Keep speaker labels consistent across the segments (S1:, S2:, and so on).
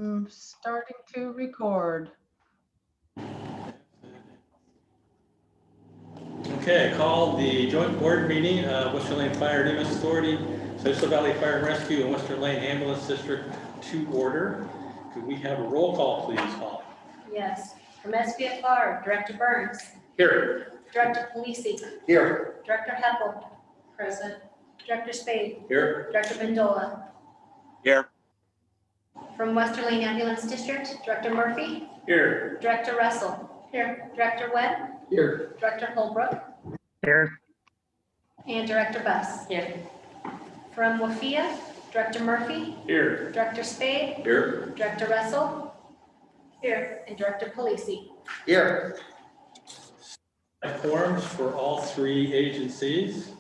S1: Starting to record.
S2: Okay, I call the joint board meeting of Western Lane Fire and EMS Authority, Central Valley Fire and Rescue, and Western Lane Ambulance District to order. Could we have a roll call, please, Holly?
S3: Yes. From SVFR, Director Burns.
S2: Here.
S3: Director Polisi.
S2: Here.
S3: Director Heppel. Present. Director Spade.
S2: Here.
S3: Director Bendola.
S4: Here.
S3: From Western Lane Ambulance District, Director Murphy.
S2: Here.
S3: Director Russell. Here. Director Webb.
S2: Here.
S3: Director Holbrook.
S4: Here.
S3: And Director Buss. Here. From WLFEA, Director Murphy.
S2: Here.
S3: Director Spade.
S2: Here.
S3: Director Russell. Here. And Director Polisi.
S2: Here. Forms for all three agencies.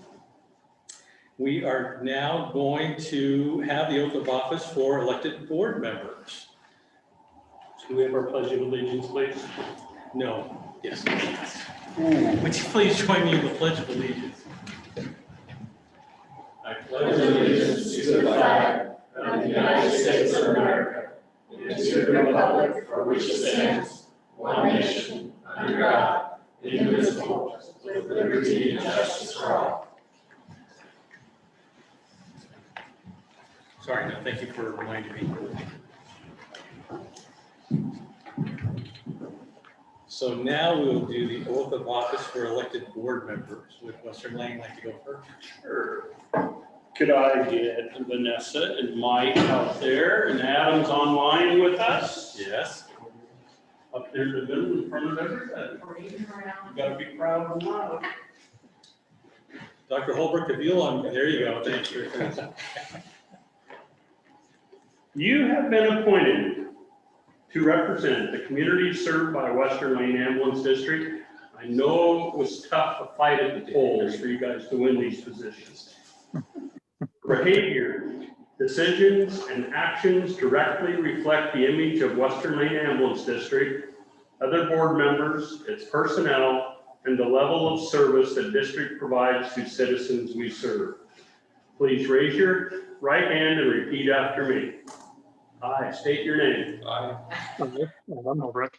S2: We are now going to have the oath of office for elected board members.
S5: Do we have our pledge of allegiance, please?
S2: No. Yes. Would you please join me in the Pledge of Allegiance? I pledge allegiance to the flag of the United States of America and to the republic for which it stands, one nation, under God, indivisible, with liberty and justice for all. Sorry, no, thank you for reminding me. So now we will do the oath of office for elected board members. Would Western Lane like to go first?
S5: Sure. Could I get Vanessa and Mike out there, and Adam's online with us?
S2: Yes.
S5: Up there in the middle in front of everybody. You gotta be proud of them.
S2: Dr. Holbrook, if you'll, there you go, thank you.
S5: You have been appointed to represent the communities served by Western Lane Ambulance District. I know it was tough to fight at the polls for you guys to win these positions. Behavior, decisions, and actions directly reflect the image of Western Lane Ambulance District, other board members, its personnel, and the level of service the district provides to citizens we serve. Please raise your right hand and repeat after me. I state your name.
S2: Aye.
S4: I'm Holbrook.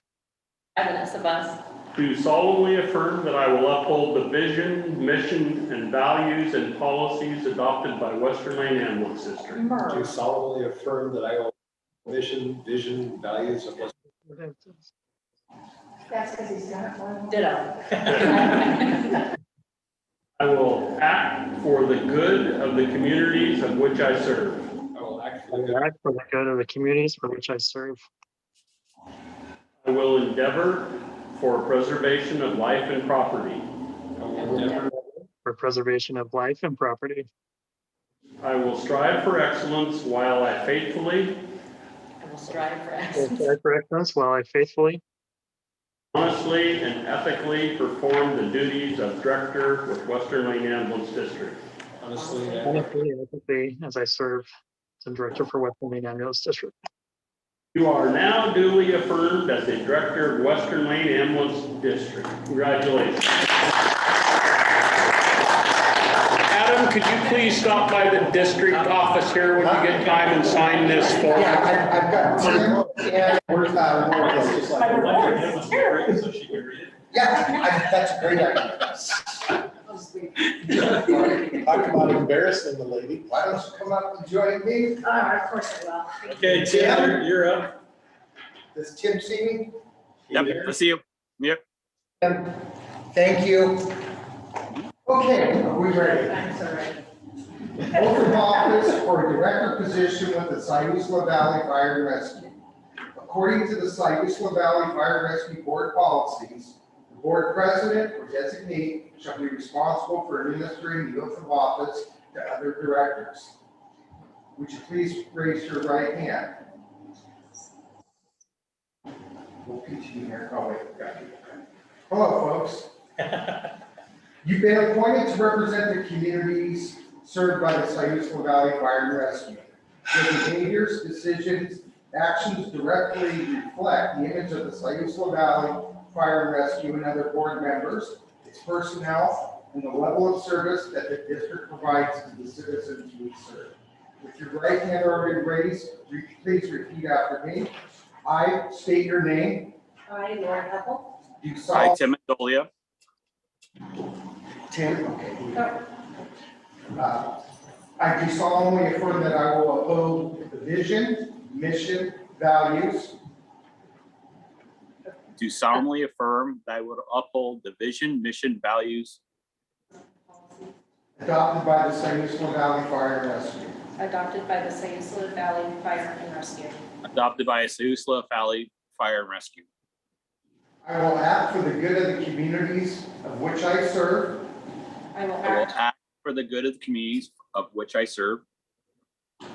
S3: Vanessa Buss.
S5: Do solemnly affirm that I will uphold the vision, mission, and values and policies adopted by Western Lane Ambulance District.
S6: Do solemnly affirm that I will vision, values of Western.
S3: That's because he's done it one. Ditto.
S5: I will act for the good of the communities of which I serve.
S6: I will act
S4: I
S6: for the
S4: will act for the good of the communities for which I serve.
S5: I will endeavor for preservation of life and property.
S4: For preservation of life and property.
S5: I will strive for excellence while I faithfully,
S3: I will strive for
S4: I will
S3: excellence.
S4: strive for excellence while I faithfully,
S5: honestly, and ethically perform the duties of director with Western Lane Ambulance District.
S6: honestly and
S4: honestly, and ethically as I serve as a director for Western Lane Ambulance District.
S5: You are now duly affirmed as the director of Western Lane Ambulance District. Congratulations. Adam, could you please stop by the district office here when you get time and sign this form?
S7: Yeah, I've got Tim and
S6: just like
S2: So she can read it.
S7: yeah, that's a great idea.
S6: talk about embarrassing the lady.
S7: Why don't you come up and join me?
S3: Of course I will.
S2: Okay, Tim, you're up.
S7: Does Tim see me?
S4: Yep, I see you. Yep.
S7: Tim, thank you. Okay, are we ready?
S3: I'm so ready.
S7: Oath of office for a director position with the Siuslaw Valley Fire and Rescue. According to the Siuslaw Valley Fire and Rescue Board policies, the board president or designee shall be responsible for administering the oath of office to other directors. Would you please raise your right hand? We'll continue here. Oh, wait, got you. Hello, folks. You've been appointed to represent the communities served by the Siuslaw Valley Fire and Rescue. Your behaviors, decisions, actions directly reflect the image of the Siuslaw Valley Fire and Rescue and other board members, its personnel, and the level of service that the district provides to the citizens we serve. With your right hand already raised, please repeat after me. I state your name.
S8: I, Laura Heppel,
S7: Do
S2: I,
S7: solemnly
S2: Tim Mendolia,
S7: Tim, okay. I do solemnly affirm that I will uphold the vision, mission, values
S2: do solemnly affirm that I will uphold the vision, mission, values
S7: adopted by the Sayusla Valley Fire and Rescue.
S8: adopted by the Sayusla Valley Fire and Rescue.
S2: adopted by Sayusla Valley Fire and Rescue.
S7: I will act for the good of the communities of which I serve.
S8: I will
S2: I will
S8: act
S2: act for the good of the communities of which I serve.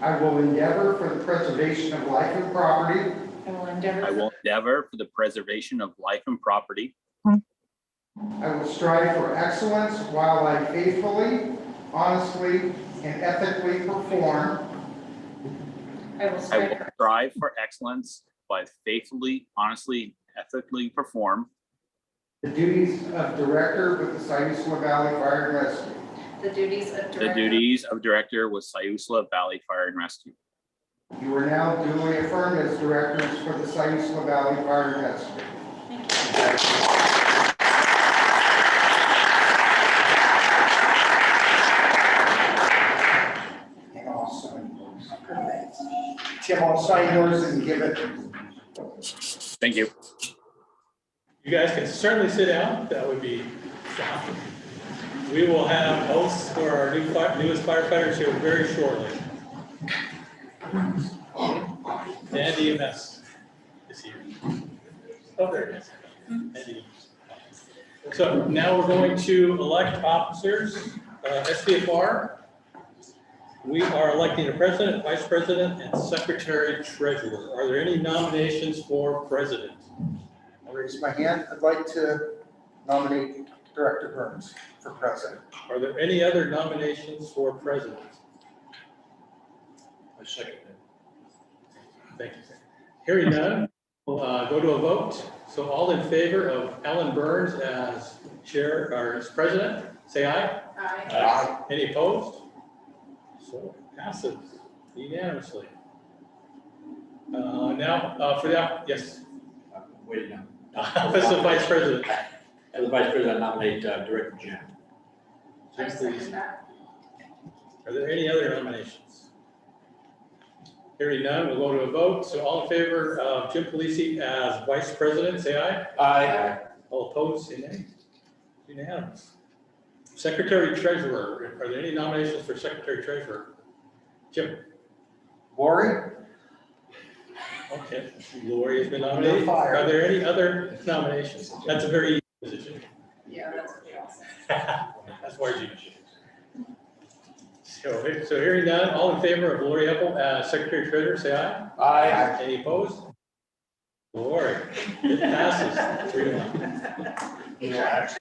S7: I will endeavor for the preservation of life and property.
S8: I will endeavor.
S2: I will endeavor for the preservation of life and property.
S7: I will strive for excellence while I faithfully, honestly, and ethically perform
S8: I will
S2: I
S8: strive
S2: will
S8: for
S2: strive for excellence by faithfully, honestly, ethically perform
S7: the duties of director with the Sayusla Valley Fire and Rescue.
S8: the duties of
S2: the
S8: director.
S2: duties of director with Sayusla Valley Fire and Rescue.
S7: You are now duly affirmed as directors for the Sayusla Valley Fire and Rescue.
S8: Thank you.
S7: And I'll sign yours. Tim, I'll sign yours and give it.
S2: Thank you.
S9: You guys can certainly sit down. That would be fine. We will have oaths for our newest firefighters here very shortly. And EMS is here. Oh, there it is. And EMS. So now we're going to elect officers, SVFR. We are electing a president, vice president, and secretary treasurer. Are there any nominations for president?
S7: I'll raise my hand. I'd like to nominate Director Burns for president.
S9: Are there any other nominations for president?
S6: I second that.
S9: Thank you. Hearing none, we'll go to a vote. So all in favor of Ellen Burns as chair or as president, say aye.
S8: Aye.
S9: Any opposed? So it passes unanimously. Now for the, yes,
S10: Wait now.
S9: office of vice president.
S10: As the vice president, nominate Director Jim.
S8: I second that.
S9: Are there any other nominations? Hearing none, we'll go to a vote. So all in favor of Jim Polisi as vice president, say aye.
S10: Aye.
S9: All opposed, say nay. Unanimous. Secretary treasurer, are there any nominations for secretary treasurer? Jim?
S7: Lori?
S9: Okay, Lori has been nominated.
S7: You're fired.
S9: Are there any other nominations? That's a very easy position.
S8: Yeah, that's what we all said.
S9: That's why you. So hearing none, all in favor of Lori Epple as secretary treasurer, say aye.
S10: Aye.
S9: Any opposed? Lori, it passes 3-1.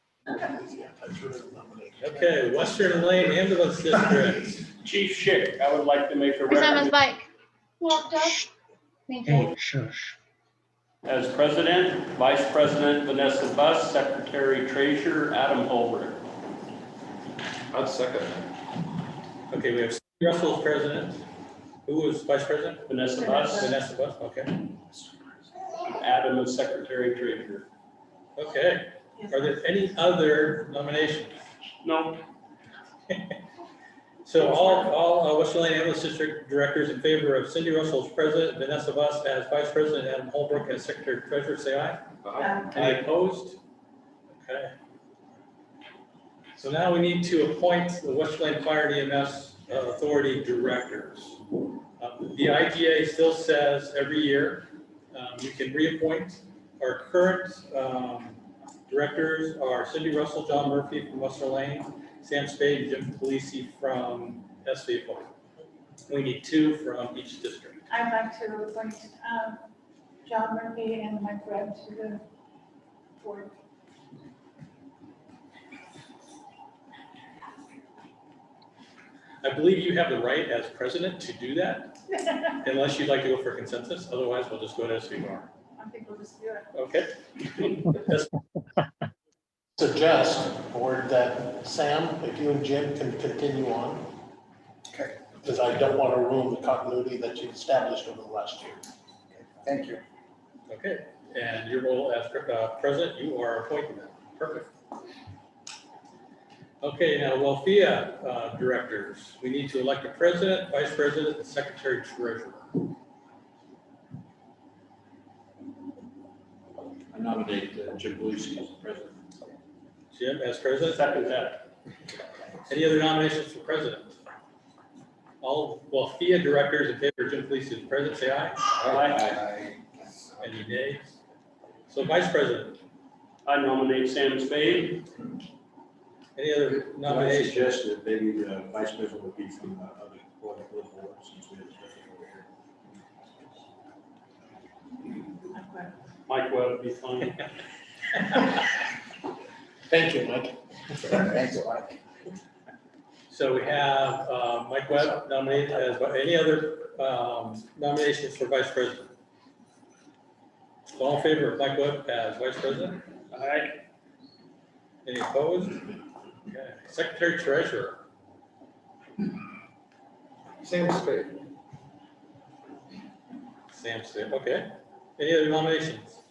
S9: Okay, Western Lane Ambulance District.
S5: Chief Schick, I would like to make a
S3: Where's Emma's
S5: recommendation
S3: bike? Thank you.
S5: as president, vice president Vanessa Buss, secretary treasurer Adam Holbrook.
S6: I'd second that.
S9: Okay, we have Steve Russell as president. Who was vice president?
S5: Vanessa Buss,
S9: Vanessa Buss, okay.
S5: Adam is secretary treasurer.
S9: Okay, are there any other nominations?
S5: No,
S9: So all Western Lane Ambulance District directors in favor of Cindy Russell as president, Vanessa Buss as vice president, Adam Holbrook as secretary treasurer, say aye. Any opposed? Okay. So now we need to appoint the Western Lane Fire and EMS Authority directors. The IGA still says every year you can reappoint. Our current directors are Cindy Russell, John Murphy from Western Lane, Sam Spade, and Jim Polisi from SVFR. We need 2 from each district.
S11: I'd like to appoint John Murphy and Mike Webb to the board.
S9: I believe you have the right as president to do that, unless you'd like to go for consensus. Otherwise, we'll just go to SVFR.
S11: I think we'll just do it.
S9: Okay?
S12: Suggest, board, that Sam, if you and Jim can continue on.
S7: Okay.
S2: because I don't want to ruin the continuity that you've established over the last year.
S7: Thank you.
S9: Okay, and your role as president, you are appointing them. Perfect. Okay, now WLFEA directors. We need to elect a president, vice president, and secretary treasurer.
S10: I nominate Jim Belushi as president.
S9: Jim as president.
S5: Second that.
S9: Any other nominations for president? All WLFEA directors in favor of Jim Belushi as president, say aye.
S10: Aye.
S9: Any nays? So vice president,
S5: I nominate Sam Spade.
S9: any other
S10: Could I
S9: nominations?
S10: suggest that maybe the vice president would be from other political boards, since we have a special over here?
S5: Mike Webb would be fine.
S2: Thank you, Mike.
S7: Thanks, Mike.
S9: So we have Mike Webb nominated as, any other nominations for vice president? All in favor of Mike Webb as vice president?
S5: Aye.
S9: Any opposed? Okay. Secretary treasurer,
S7: Sam Spade.
S9: Sam Smith, okay. Any other nominations?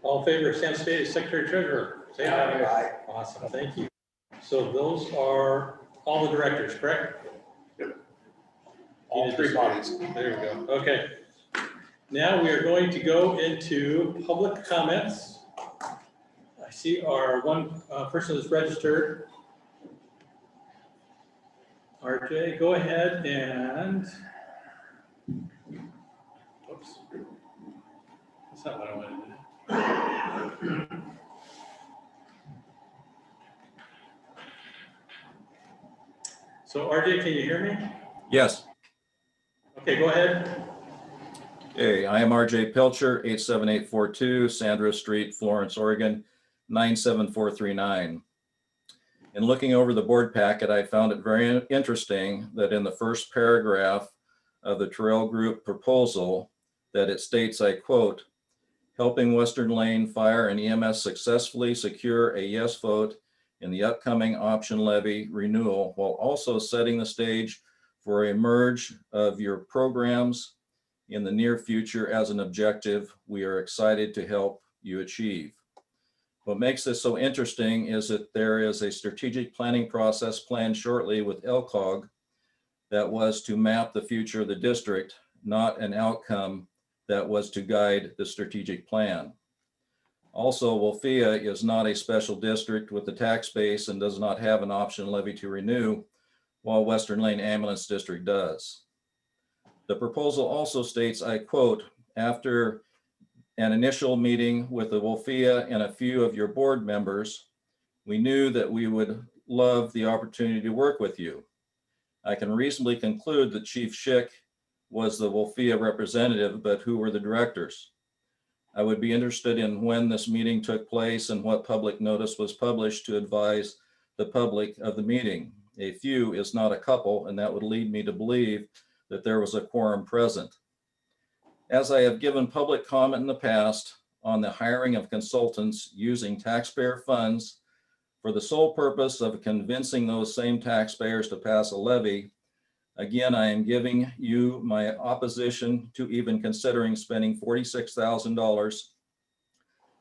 S9: All in favor of Sam Spade as secretary treasurer? Say aye.
S7: Aye.
S9: Awesome, thank you. So those are all the directors, correct?
S2: All three bodies.
S9: There we go, okay. Now we are going to go into public comments. I see our one person that's registered. RJ, go ahead and, oops. That's not what I wanted to do. So RJ, can you hear me?
S12: Yes.
S9: Okay, go ahead.
S12: Okay, I am RJ Pilcher, 87842 Sandra Street, Florence, Oregon, 97439. In looking over the board packet, I found it very interesting that in the first paragraph of the Terrell Group proposal, that it states, I quote, helping Western Lane Fire and EMS successfully secure a yes vote in the upcoming option levy renewal, while also setting the stage for a merge of your programs in the near future as an objective we are excited to help you achieve. What makes this so interesting is that there is a strategic planning process planned shortly with LCOG that was to map the future of the district, not an outcome that was to guide the strategic plan. Also, WLFEA is not a special district with the tax base and does not have an option levy to renew, while Western Lane Ambulance District does. The proposal also states, I quote, after an initial meeting with the WLFEA and a few of your board members, we knew that we would love the opportunity to work with you. I can reasonably conclude that Chief Schick was the WLFEA representative, but who were the directors? I would be interested in when this meeting took place and what public notice was published to advise the public of the meeting. A few is not a couple, and that would lead me to believe that there was a quorum present. As I have given public comment in the past on the hiring of consultants using taxpayer funds for the sole purpose of convincing those same taxpayers to pass a levy, again, I am giving you my opposition to even considering spending $46,000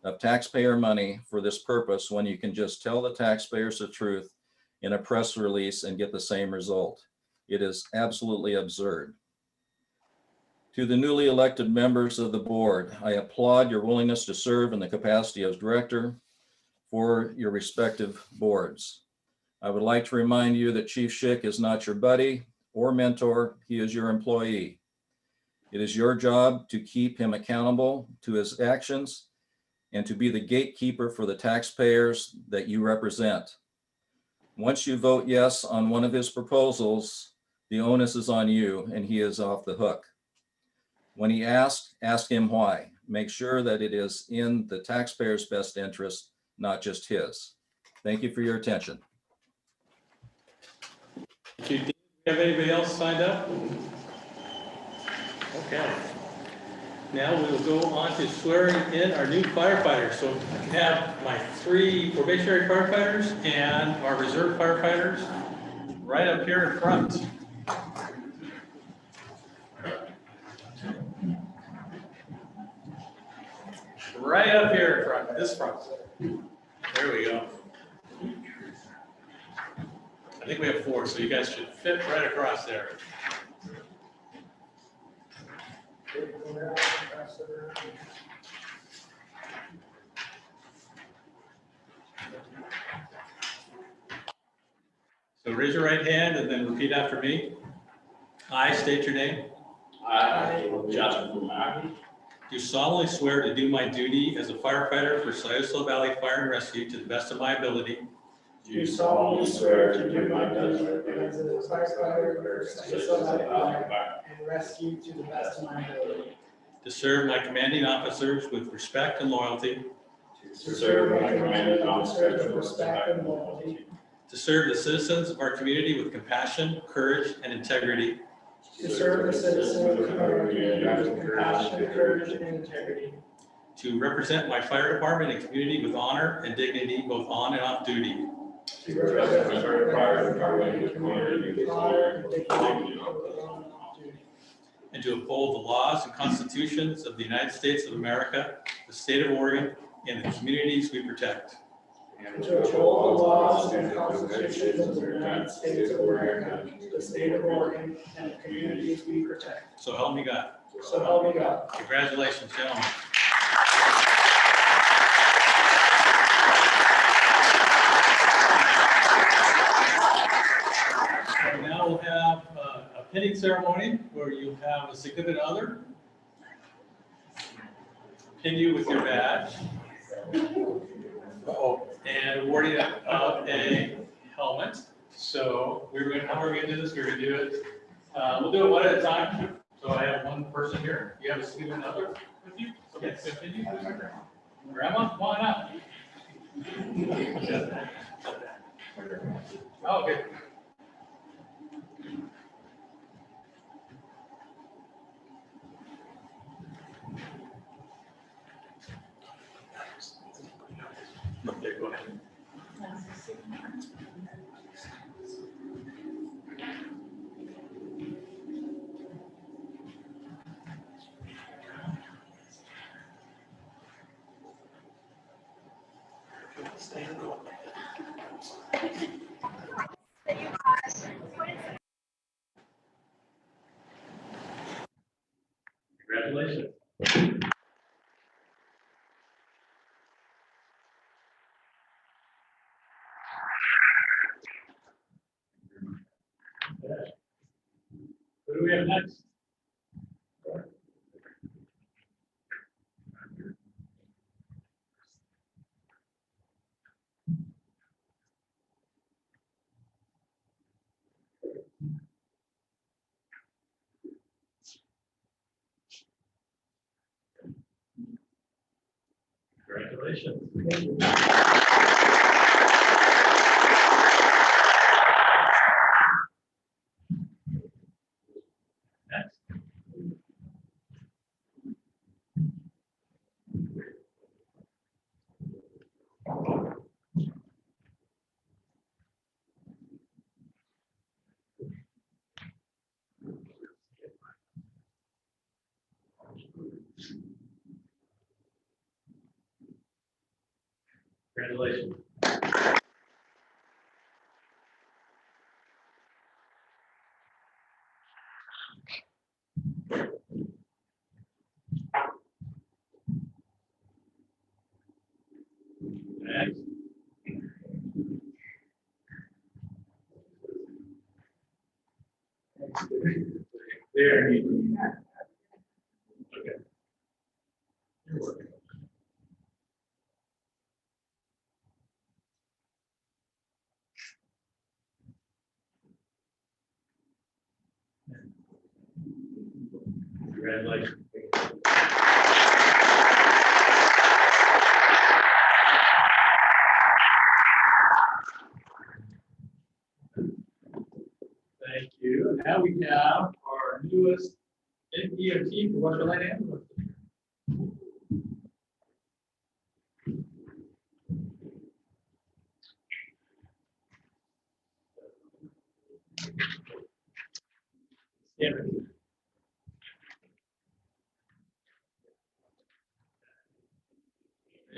S12: of taxpayer money for this purpose when you can just tell the taxpayers the truth in a press release and get the same result. It is absolutely absurd. To the newly elected members of the board, I applaud your willingness to serve in the capacity as director for your respective boards. I would like to remind you that Chief Schick is not your buddy or mentor, he is your employee. It is your job to keep him accountable to his actions and to be the gatekeeper for the taxpayers that you represent. Once you vote yes on one of his proposals, the onus is on you and he is off the hook. When he asks, ask him why. Make sure that it is in the taxpayer's best interest, not just his. Thank you for your attention.
S9: Thank you. Do you have anybody else signed up? Okay. Now we will go on to swearing in our new firefighters. So I can have my 3 probationary firefighters and our reserve firefighters. right up here in front. Right up here in front, this front. There we go. I think we have 4, so you guys should fit right across there. So raise your right hand and then repeat after me. I state your name.
S5: I, Justin Mackey,
S9: Do solemnly swear to do my duty as a firefighter for Scioto Valley Fire and Rescue to the best of my ability.
S2: Do solemnly swear to do my duty as a firefighter for Scioto Valley Fire and Rescue to the best of my ability.
S9: To serve my commanding officers with respect and loyalty.
S2: To serve my commanding officers with respect and loyalty.
S9: To serve the citizens of our community with compassion, courage, and integrity.
S2: To serve the citizens of our community with compassion, courage, and integrity.
S9: To represent my fire department and community with honor and dignity, both on and off duty.
S2: To represent our fire department and community with honor and dignity, both on and off duty.
S9: And to uphold the laws and constitutions of the United States of America, the state of Oregon, and the communities we protect.
S2: And to uphold the laws and constitutions of the United States of America, the state of Oregon, and the communities we protect.
S9: So help me God.
S2: So help me God.
S9: Congratulations, gentlemen. Now we'll have a pinning ceremony where you'll have a significant other pin you with your badge. And awarding a helmet. So how we're gonna do this, we're gonna do it, we'll do it one at a time. So I have one person here. You have a significant other with you? Yes. Continue. Grandma, come on out. Oh, okay. Okay, go ahead. Congratulations. Who do we have next? Congratulations. Next. Congratulations. Next. There. Okay. You're welcome. Congratulations. Thank you. Now we have our newest EMT for Western Light Ambulance.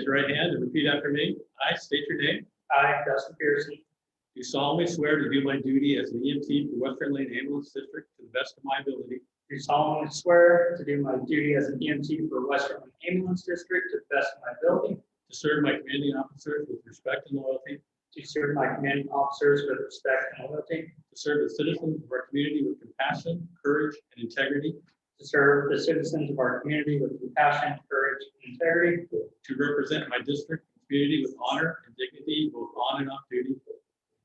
S9: Raise your right hand and repeat after me. I state your name.
S13: I, Dustin Pearson,
S9: Do solemnly swear to do my duty as an EMT for Western Lane Ambulance District to the best of my ability.
S13: do solemnly swear to do my duty as an EMT for Western Ambulance District to the best of my ability,
S9: To serve my commanding officers with respect and loyalty.
S13: to serve my commanding officers with respect and loyalty,
S9: To serve the citizens of our community with compassion, courage, and integrity.
S13: to serve the citizens of our community with compassion, courage, and integrity,
S9: To represent my district and community with honor and dignity, both on and off duty.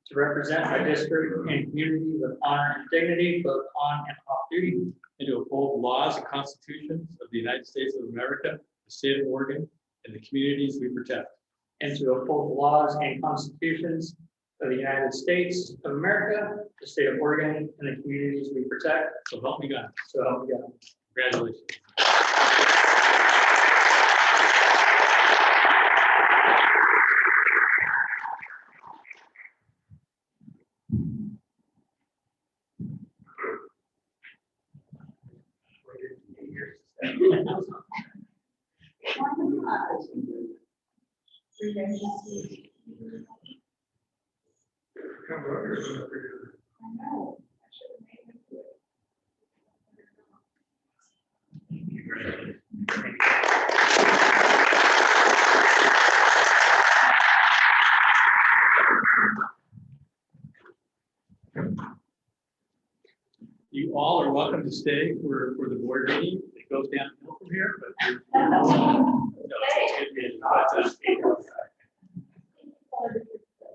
S13: to represent my district and community with honor and dignity, both on and off duty,
S9: And to uphold the laws and constitutions of the United States of America, the state of Oregon, and the communities we protect.
S13: and to uphold the laws and constitutions of the United States of America, the state of Oregon, and the communities we protect.
S9: So help me God.
S13: So help me God.
S9: Congratulations. You all are welcome to stay for the board meeting. It goes downhill from here, but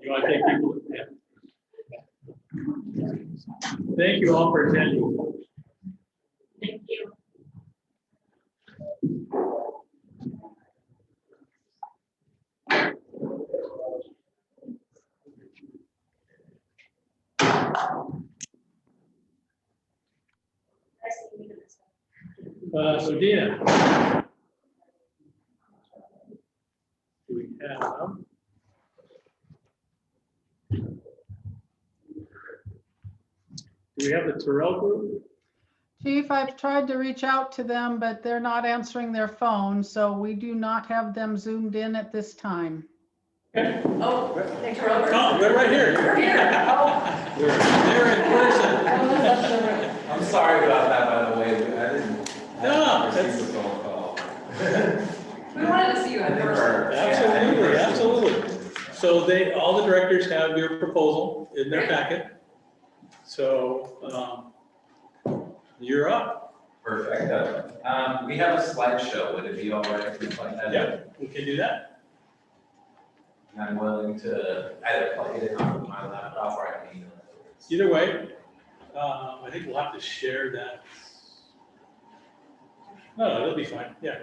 S9: you want to take people? Yeah. Thank you all for attending.
S3: Thank you.
S9: So Dina. Do we have? Do we have the Terrell group?
S1: Chief, I've tried to reach out to them, but they're not answering their phone, so we do not have them zoomed in at this time.
S9: Okay.
S8: Oh,
S9: Oh, they're right here.
S8: They're here.
S9: They're in person.
S2: I'm sorry about that, by the way. I didn't.
S9: No,
S2: receive the phone call.
S8: We wanted to see you in person.
S9: Absolutely, absolutely. So all the directors have your proposal in their packet. So you're up.
S2: Perfect. We have a slideshow. Would it be all right if we plug that in?
S9: Yeah, we can do that.
S2: And I'm willing to either plug it in on my laptop or I can email it.
S9: Either way, I think we'll have to share that. No, it'll be fine. Yeah.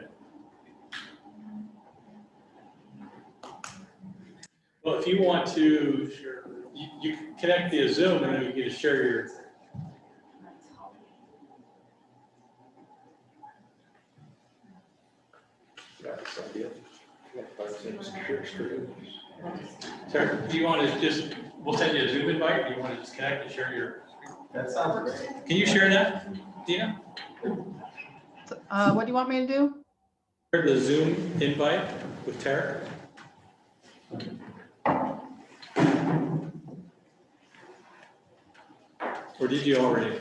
S9: Well, if you want to, you can connect via Zoom and then you can just share your. Sorry, do you want to just, we'll send you a Zoom invite, or you want to just connect and share your?
S2: That sounds great.
S9: Can you share that, Dina?
S1: What do you want me to do?
S9: Share the Zoom invite with Tara. Or did you already?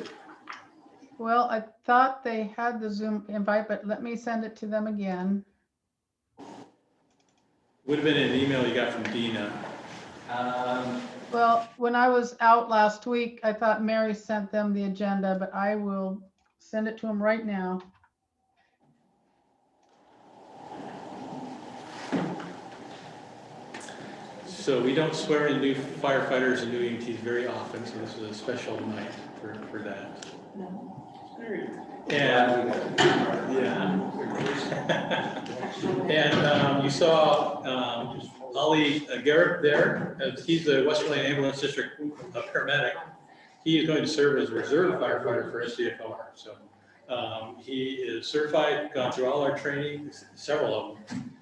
S1: Well, I thought they had the Zoom invite, but let me send it to them again.
S9: Would have been an email you got from Dina.
S1: Well, when I was out last week, I thought Mary sent them the agenda, but I will send it to them right now.
S9: So we don't swear in new firefighters and new EMTs very often, so this is a special night for that. And, yeah. And you saw Ali Garrett there. He's the Western Lane Ambulance District paramedic. He is going to serve as a reserve firefighter for SVFR. So he is certified, gone through all our training, several of them.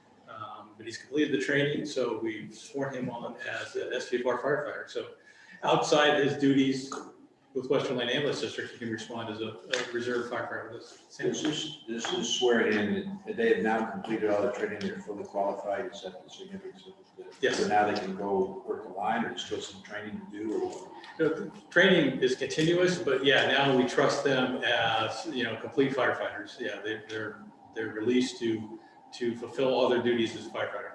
S9: But he's completed the training, so we've sworn him on as an SVFR firefighter. So outside his duties with Western Lane Ambulance District, you can respond as a reserve firefighter.
S10: This is swearing in, and they have now completed all the training, they're fully qualified, except the significance of it.
S9: Yes.
S10: So now they can go work the line, or there's still some training to do, or?
S9: The training is continuous, but yeah, now we trust them as, complete firefighters. Yeah, they're released to fulfill all their duties as a firefighter.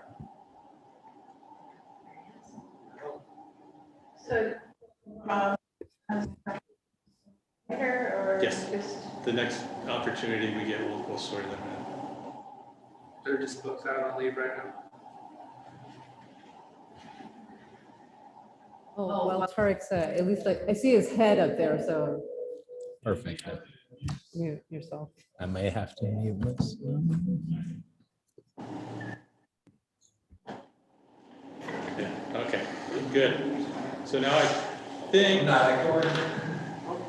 S11: So, or
S9: Yes.
S11: just,
S9: The next opportunity we get, we'll sort them in.
S2: They're just booked out on leave right now.
S14: Oh, well, Tarek's, at least like, I see his head up there, so
S15: Perfect.
S14: mute yourself.
S15: I may have to mute this.
S9: Yeah, okay, good. So now I think,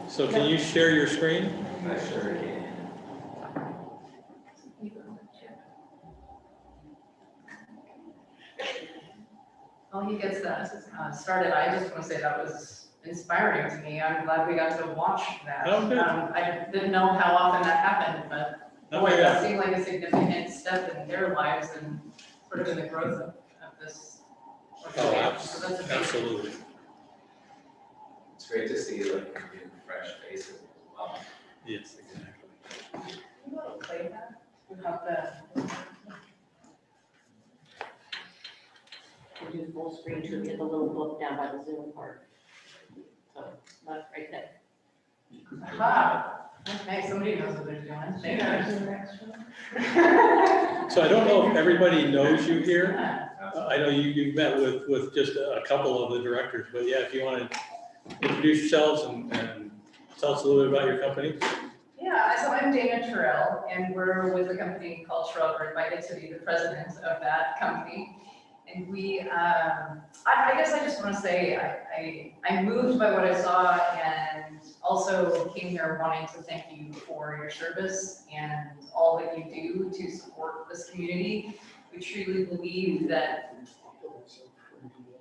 S9: so can you share your screen?
S2: I sure can.
S16: While he gets that started, I just want to say that was inspiring to me. I'm glad we got to watch that.
S9: Oh, good.
S16: I didn't know how often that happened, but boy,
S9: Okay,
S16: that
S9: yeah.
S16: seemed like a significant step in their lives and sort of in the growth of this.
S9: Oh,
S16: organization. So that's amazing.
S9: absolutely.
S2: It's great to see like new fresh faces as well.
S9: Yes, exactly.
S16: You want to play that? You have the.
S8: We'll do full screen to get the little book down by the Zoom part. So left, right there.
S16: Aha, okay, somebody knows what they're doing. They
S9: So I don't know if everybody knows you here. I know you met with just a couple of the directors, but yeah, if you want to introduce yourselves and tell us a little bit about your company.
S16: Yeah, so I'm Dana Terrell, and we're with a company called Terrell. We're invited to be the president of that company. And we, I guess I just want to say, I'm moved by what I saw and also came here wanting to thank you for your service and all that you do to support this community. We truly believe that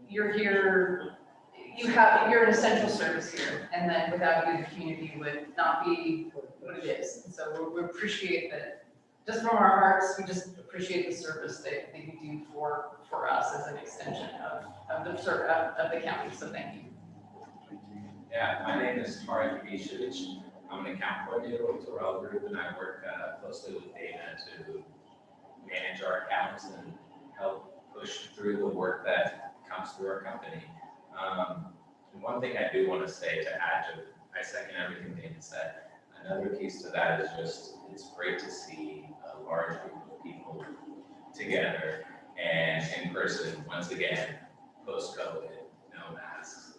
S16: you're here, you're an essential service here, and that without you, the community would not be what it is. And so we appreciate that. Just from our hearts, we just appreciate the service that you do for us as an extension of the county, so thank you.
S17: Yeah, my name is Tarek Ishevich. I'm an account coordinator with Terrell Group, and I work closely with Dana to manage our accounts and help push through the work that comes through our company. And one thing I do want to say to add to, I second everything Dana said. Another piece to that is just, it's great to see a large group of people together and in person, once again, post-COVID, no masks.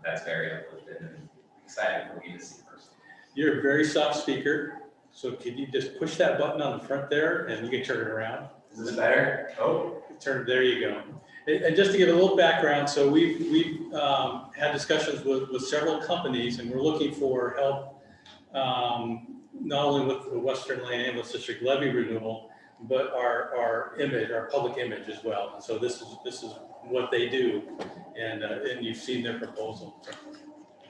S17: That's very uplifting and exciting for me to see personally.
S9: You're a very soft speaker, so could you just push that button on the front there and you can turn it around?
S17: Is this better? Oh.
S9: There you go. And just to give a little background, so we've had discussions with several companies, and we're looking for help not only with the Western Lane Ambulance District levy renewal, but our image, our public image as well. And so this is what they do, and you've seen their proposal.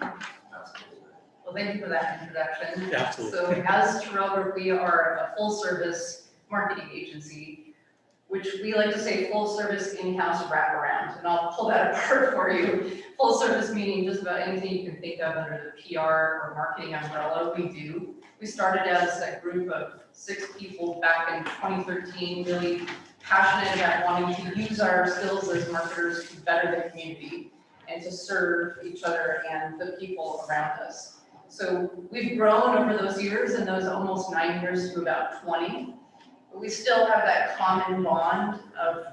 S16: Well, thank you for that introduction.
S9: Absolutely.
S16: So as Terrell Group, we are a full service marketing agency, which we like to say full service in-house wraparound. And I'll pull that apart for you. Full service meaning just about anything you can think of under the PR or marketing umbrella, we do. We started as a group of 6 people back in 2013, really passionate about wanting to use our skills as marketers to better the community and to serve each other and the people around us. So we've grown over those years, and those almost 9 years, to about 20. But we still have that common bond of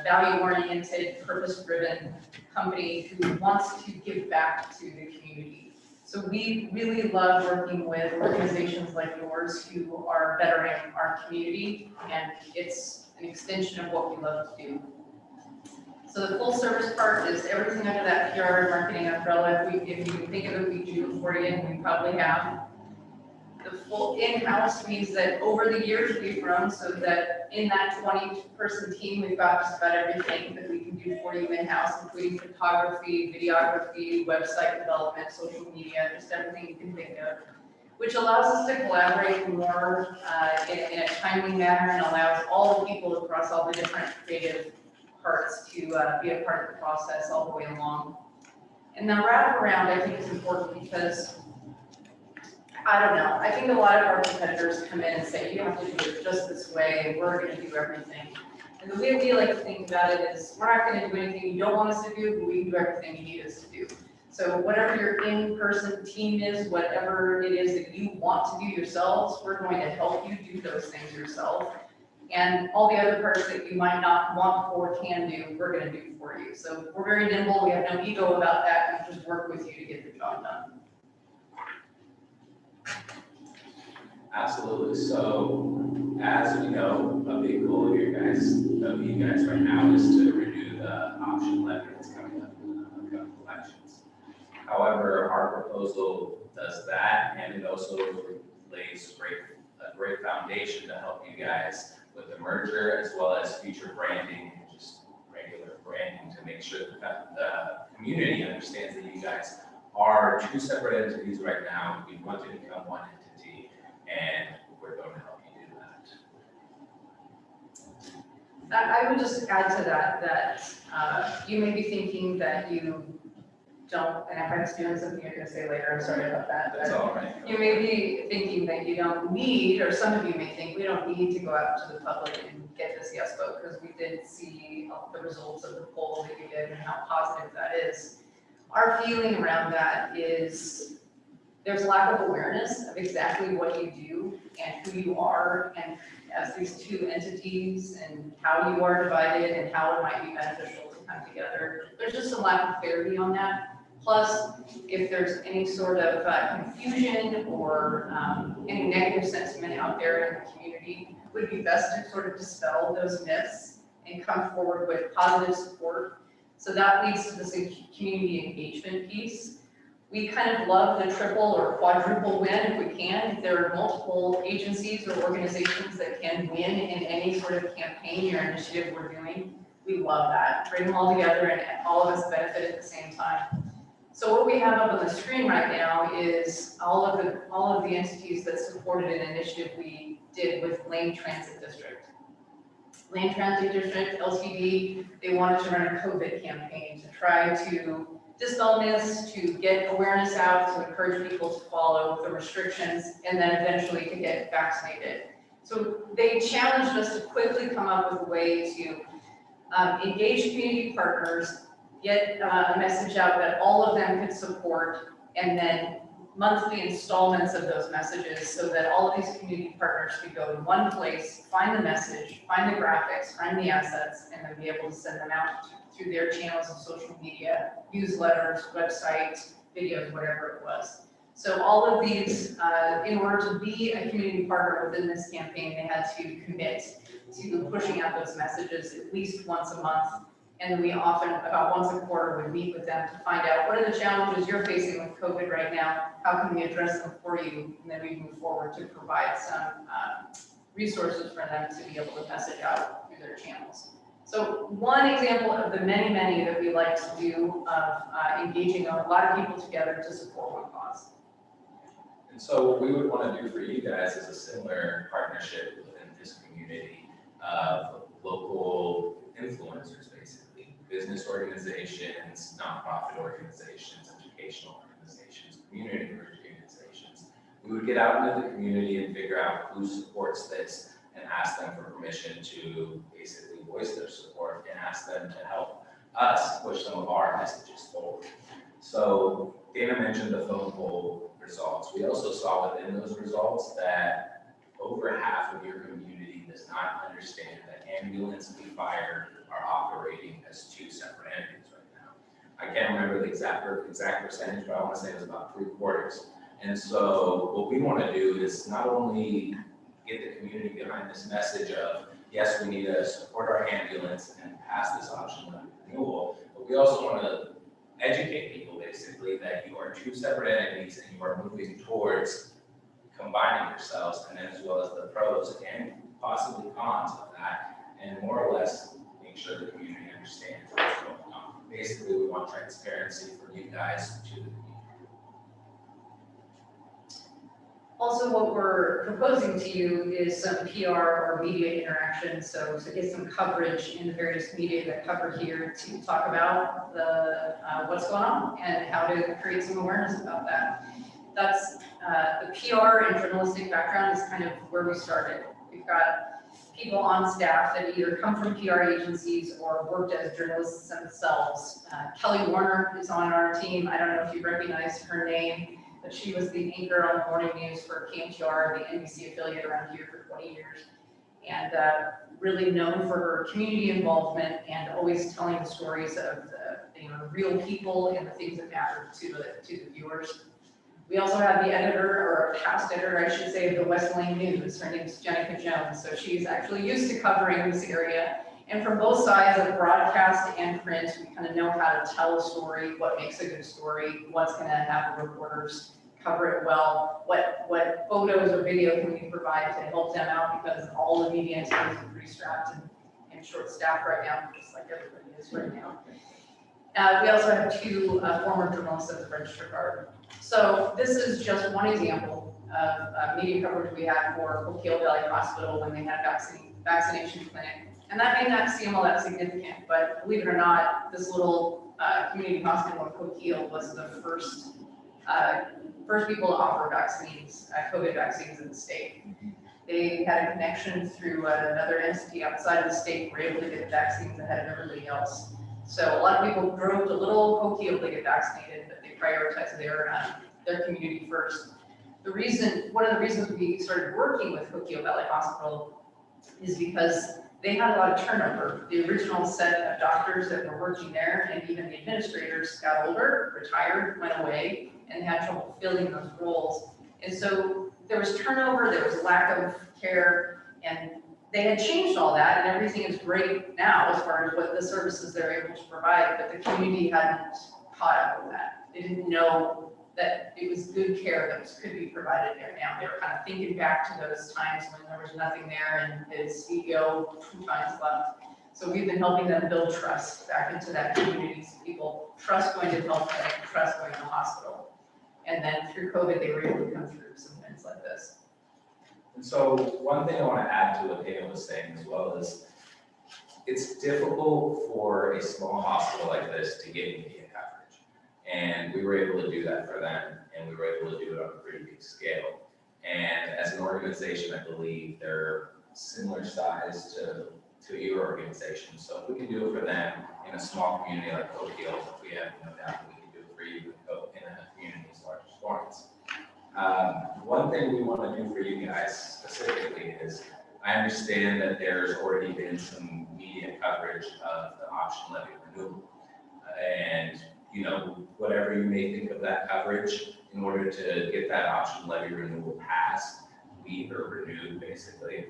S16: value-oriented, purpose-driven company who wants to give back to the community. So we really love working with organizations like yours who are bettering our community, and it's an extension of what we love to do. So the full service part is everything under that PR and marketing umbrella. If you can think of it, we do it for you, and we probably have. The full in-house means that over the years we've grown so that in that 20-person team, we've got just about everything that we can do for you in-house, including photography, videography, website development, social media, just everything you can think of, which allows us to collaborate more in a timely manner and allows all the people across all the different creative parts to be a part of the process all the way along. And the wraparound, I think, is important because I don't know. I think a lot of our competitors come in and say, you have to do it just this way, and we're going to do everything. And the way we like to think about it is, we're not going to do anything you don't want us to do, but we can do everything you need us to do. So whatever your in-person team is, whatever it is that you want to do yourselves, we're going to help you do those things yourself. And all the other parts that you might not want or can do, we're going to do for you. So we're very nimble. We have no ego about that. We just work with you to get the job done.
S17: Absolutely. So as we know, a big goal of you guys right now is to renew the option letter that's coming up in the upcoming elections. However, our proposal does that, and it also lays a great foundation to help you guys with the merger as well as future branding and just regular branding to make sure that the community understands that you guys are two separate entities right now. We want to become one entity, and we're going to help you do that.
S16: I would just add to that you may be thinking that you don't, and if I'm stealing something you're going to say later, I'm sorry about that.
S17: That's all right.
S16: You may be thinking that you don't need, or some of you may think we don't need to go out to the public and get this yes vote, because we did see the results of the poll that you did and how positive that is. Our feeling around that is there's lack of awareness of exactly what you do and who you are, and as these two entities and how you are divided and how it might be beneficial to come together. There's just a lack of clarity on that. Plus, if there's any sort of confusion or any negative sentiment out there in the community, it would be best to sort of dispel those myths and come forward with positive support. So that leads to this community engagement piece. We kind of love the triple or quadruple win if we can. If there are multiple agencies or organizations that can win in any sort of campaign or initiative we're doing, we love that. Bring them all together and all of us benefit at the same time. So what we have up on the screen right now is all of the entities that supported an initiative we did with Lane Transit District. Lane Transit District, LTD, they wanted to run a COVID campaign to try to dispel myths, to get awareness out, to encourage people to follow the restrictions, and then eventually to get vaccinated. So they challenged us to quickly come up with a way to engage community partners, get a message out that all of them could support, and then monthly installments of those messages so that all of these community partners could go in one place, find the message, find the graphics, find the assets, and then be able to send them out through their channels of social media, newsletters, websites, videos, whatever it was. So all of these, in order to be a community partner within this campaign, they had to commit to pushing out those messages at least once a month. And then we often, about once a quarter, would meet with them to find out what are the challenges you're facing with COVID right now, how can we address them for you, and then we move forward to provide some resources for them to be able to message out through their channels. So one example of the many, many that we like to do of engaging a lot of people together to support one cause.
S17: And so what we would want to do for you guys is a similar partnership within this community of local influencers, basically, business organizations, nonprofit organizations, educational organizations, community organizations. We would get out into the community and figure out who supports this and ask them for permission to basically voice their support and ask them to help us push some of our messages forward. So Dana mentioned the phone poll results. We also saw within those results that over half of your community does not understand that ambulance and fire are operating as two separate entities right now. I can't remember the exact percentage, but I want to say it was about 3/4. And so what we want to do is not only get the community behind this message of, yes, we need to support our ambulance and pass this option renewal, but we also want to educate people basically that you are two separate entities and you are moving towards combining yourselves, and then as well as the pros and possibly cons of that, and more or less make sure the community understands what's going on. Basically, we want transparency from you guys to the community.
S16: Also, what we're proposing to you is some PR or media interaction, so to get some coverage in the various media that cover here to talk about the what's going on and how to create some awareness about that. That's the PR and journalistic background is kind of where we started. We've got people on staff that either come from PR agencies or worked as journalists themselves. Kelly Warner is on our team. I don't know if you recognize her name, but she was the anchor on the morning news for KMTR, the NBC affiliate around here for 20 years. And really known for her community involvement and always telling the stories of the real people and the things that matter to the viewers. We also have the editor, or past editor, I should say, of the West Lane News. Her name is Jenica Jones. So she's actually used to covering this area. And from both sides of broadcast and print, we kind of know how to tell a story, what makes a good story, what's going to have the reporters cover it well, what photos or video can we provide to help them out, because all the media entities are pretty strapped and short-staffed right now, just like everybody is right now. We also have two former journalists at the Register Guard. So this is just one example of media coverage we had for Coquille Valley Hospital when they had a vaccination clinic. And that may not seem all that significant, but believe it or not, this little community hospital in Coquille was the first people to offer vaccines, COVID vaccines in the state. They had a connection through another entity outside of the state, were able to get vaccines ahead of everybody else. So a lot of people drove to little Coquille to get vaccinated, but they prioritized their community first. One of the reasons we started working with Coquille Valley Hospital is because they had a lot of turnover. The original set of doctors that were working there and even the administrators got older, retired, went away, and had trouble filling those roles. And so there was turnover, there was lack of care, and they had changed all that, and everything is great now as far as what the services they're able to provide, but the community hadn't caught up with that. They didn't know that it was good care that could be provided there now. They were kind of thinking back to those times when there was nothing there and his CEO 2 times left. So we've been helping them build trust back into that community. So people trust going to health clinic, trust going to the hospital. And then through COVID, they were able to come through some events like this.
S17: And so one thing I want to add to what Dana was saying as well is it's difficult for a small hospital like this to get media coverage. And we were able to do that for them, and we were able to do it on a pretty big scale. And as an organization, I believe they're similar size to your organization. So if we can do it for them in a small community like Coquille, we have no doubt that we can do it for you in a community as large as Florence. One thing we want to do for you guys specifically is, I understand that there's already been some media coverage of the option levy renewal. And, whatever you may think of that coverage, in order to get that option levy renewal passed, or renewed basically,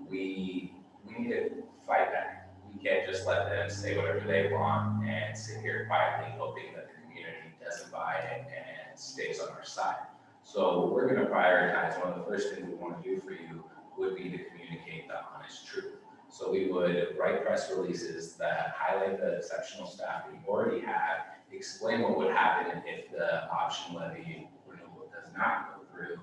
S17: we need to fight back. We can't just let them say whatever they want and sit here quietly hoping that the community doesn't buy it and stays on our side. So we're going to prioritize. One of the first things we want to do for you would be to communicate the honest truth. So we would write press releases that highlight the exceptional staff we already have, explain what would happen if the option levy renewal does not go through,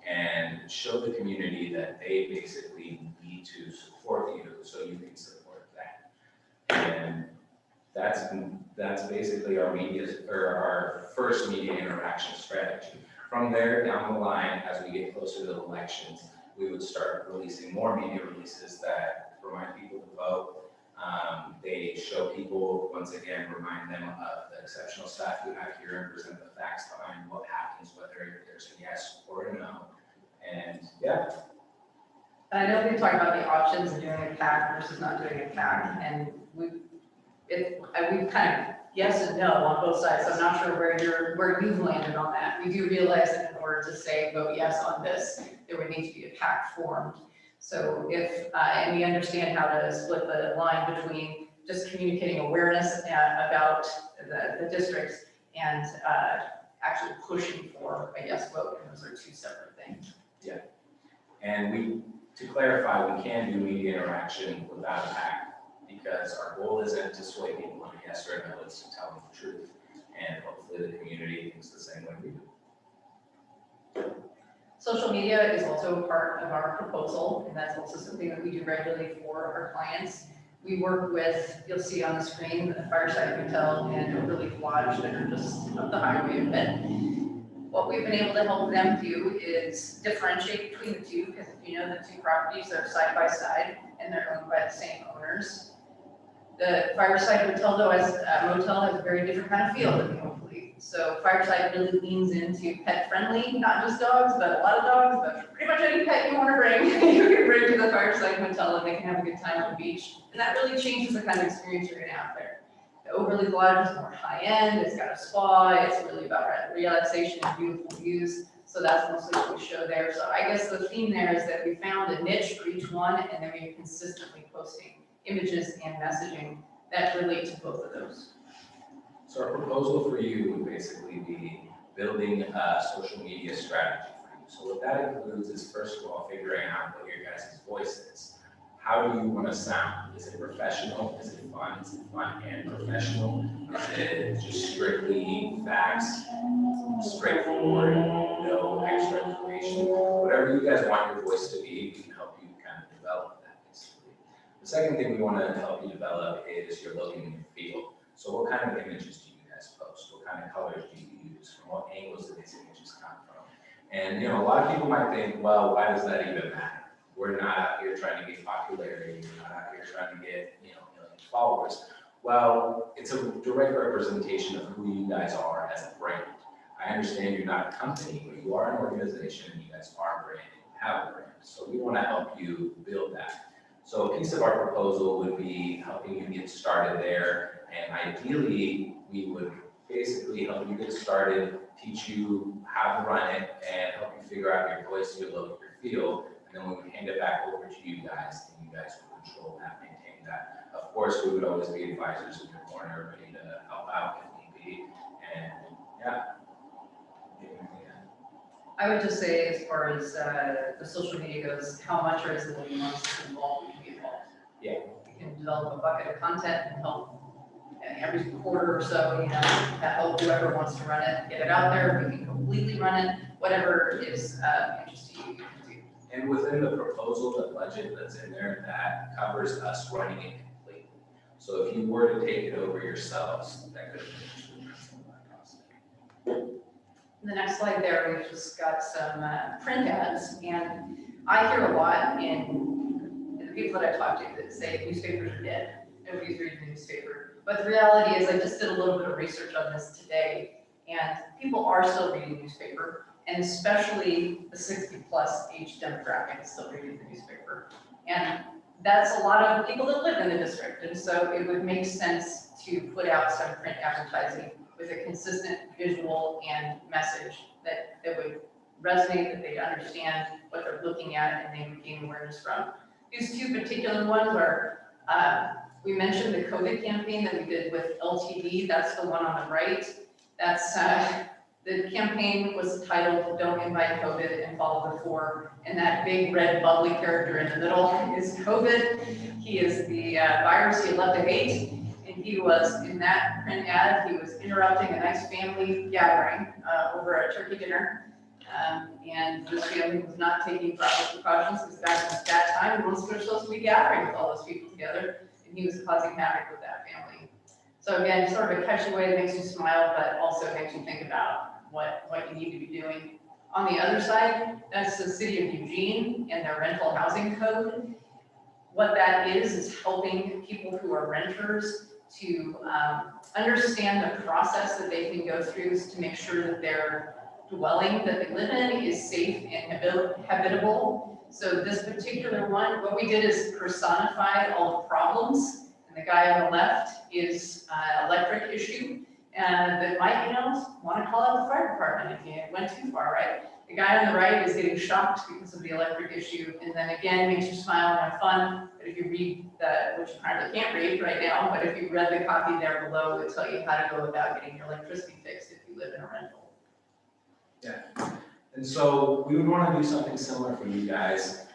S17: and show the community that they basically need to support you so you can support that. And that's basically our our first media interaction strategy. From there, down the line, as we get closer to the elections, we would start releasing more media releases that remind people to vote. They show people, once again, remind them of the exceptional staff we have here and present the facts behind what happens, whether there's a yes or a no. And yeah.
S16: I know we've talked about the options of doing a PAC versus not doing a PAC, and we've kind of yes and no on both sides. So I'm not sure where you've landed on that. We do realize that in order to say vote yes on this, there would need to be a PAC formed. So and we understand how to split the line between just communicating awareness about the districts and actually pushing for a yes vote, and those are two separate things.
S17: And to clarify, we can do media interaction without a pack, because our goal isn't to sway people on a yes or no, it's to tell them the truth. And hopefully the community thinks the same way we do.
S16: Social media is also a part of our proposal, and that's also something that we do regularly for our clients. We work with, you'll see on the screen, the Fireside Hotel and Overleaf Lodge that are just up the highway a bit. What we've been able to help them do is differentiate between the two, because if you know the two properties are side by side and they're owned by the same owners. The Fireside Hotel, though, as a motel, has a very different kind of feel than the Overleaf. So Fireside really leans into pet friendly, not just dogs, but a lot of dogs, but pretty much any pet you want to bring, you can bring to the Fireside Hotel and they can have a good time on the beach. And that really changes the kind of experience you're gonna have there. The Overleaf Lodge is more high end, it's got a spa, it's really about relaxation and beautiful views. So that's mostly what we show there. So I guess the theme there is that we found a niche for each one, and then we're consistently posting images and messaging that relate to both of those.
S17: So our proposal for you would basically be building a social media strategy for you. So what that includes is, first of all, figuring out what your guys' voice is. How do you want to sound? Is it professional? Is it fun? Is it fun and professional? Is it just strictly facts, straightforward, no extra information? Whatever you guys want your voice to be, we can help you kind of develop that, basically. The second thing we want to help you develop is your look and your feel. So what kind of images do you guys post? What kind of colors do you use? From what angles do these images come from? And a lot of people might think, well, why does that even matter? We're not out here trying to get popularity. We're not out here trying to get, million followers. Well, it's a direct representation of who you guys are as a brand. I understand you're not a company, but you are an organization. You guys are a brand. You have a brand. So we want to help you build that. So a piece of our proposal would be helping you get started there. And ideally, we would basically help you get started, teach you how to run it, and help you figure out your voice, your look, your feel. And then we would hand it back over to you guys, and you guys would control that, maintain that. Of course, we would always be advisors in your corner, ready to help out if need be. And yeah.
S16: I would just say, as far as the social media goes, how much or as little you want us to involve, we can be involved.
S17: Yeah.
S16: We can develop a bucket of content and help every quarter or so, that help whoever wants to run it, get it out there. We can completely run it, whatever is interesting to you.
S17: And within the proposal, the budget that's in there, that covers us running it completely. So if you were to take it over yourselves, that could potentially run some of that cost.
S16: The next slide there, we've just got some print ads, and I hear a lot in the people that I talk to that say newspapers are dead. Nobody's reading the newspaper. But the reality is, I just did a little bit of research on this today, and people are still reading the newspaper. And especially the 60+ age demographic is still reading the newspaper. And that's a lot of people that live in the district. And so it would make sense to put out some print advertising with a consistent visual and message that would resonate, that they understand what they're looking at, and they would gain awareness from. These two particular ones are, we mentioned the COVID campaign that we did with LTD. That's the one on the right. That's, the campaign was titled "Don't Invite COVID and Follow the 4." And that big red bubbly character in the middle is COVID. He is the virus you love to hate. And he was, in that print ad, he was interrupting a nice family gathering over a turkey dinner. And this family was not taking proper precautions because back in that time, once they're supposed to be gathering with all those people together, and he was causing havoc with that family. So again, sort of a catchy way that makes you smile, but also makes you think about what you need to be doing. On the other side, that's the city of Eugene and their rental housing code. What that is helping people who are renters to understand the process that they can go through to make sure that their dwelling that they live in is safe and habitable. So this particular one, what we did is personified all the problems. And the guy on the left is electric issue. And that might, want to call out the fire department if you went too far, right? The guy on the right is getting shocked because of the electric issue, and then again, makes you smile and have fun. But if you read which you probably can't read right now, but if you read the copy there below, it'll tell you how to go about getting your electricity fixed if you live in a rental.
S17: Yeah. And so we would want to do something similar for you guys.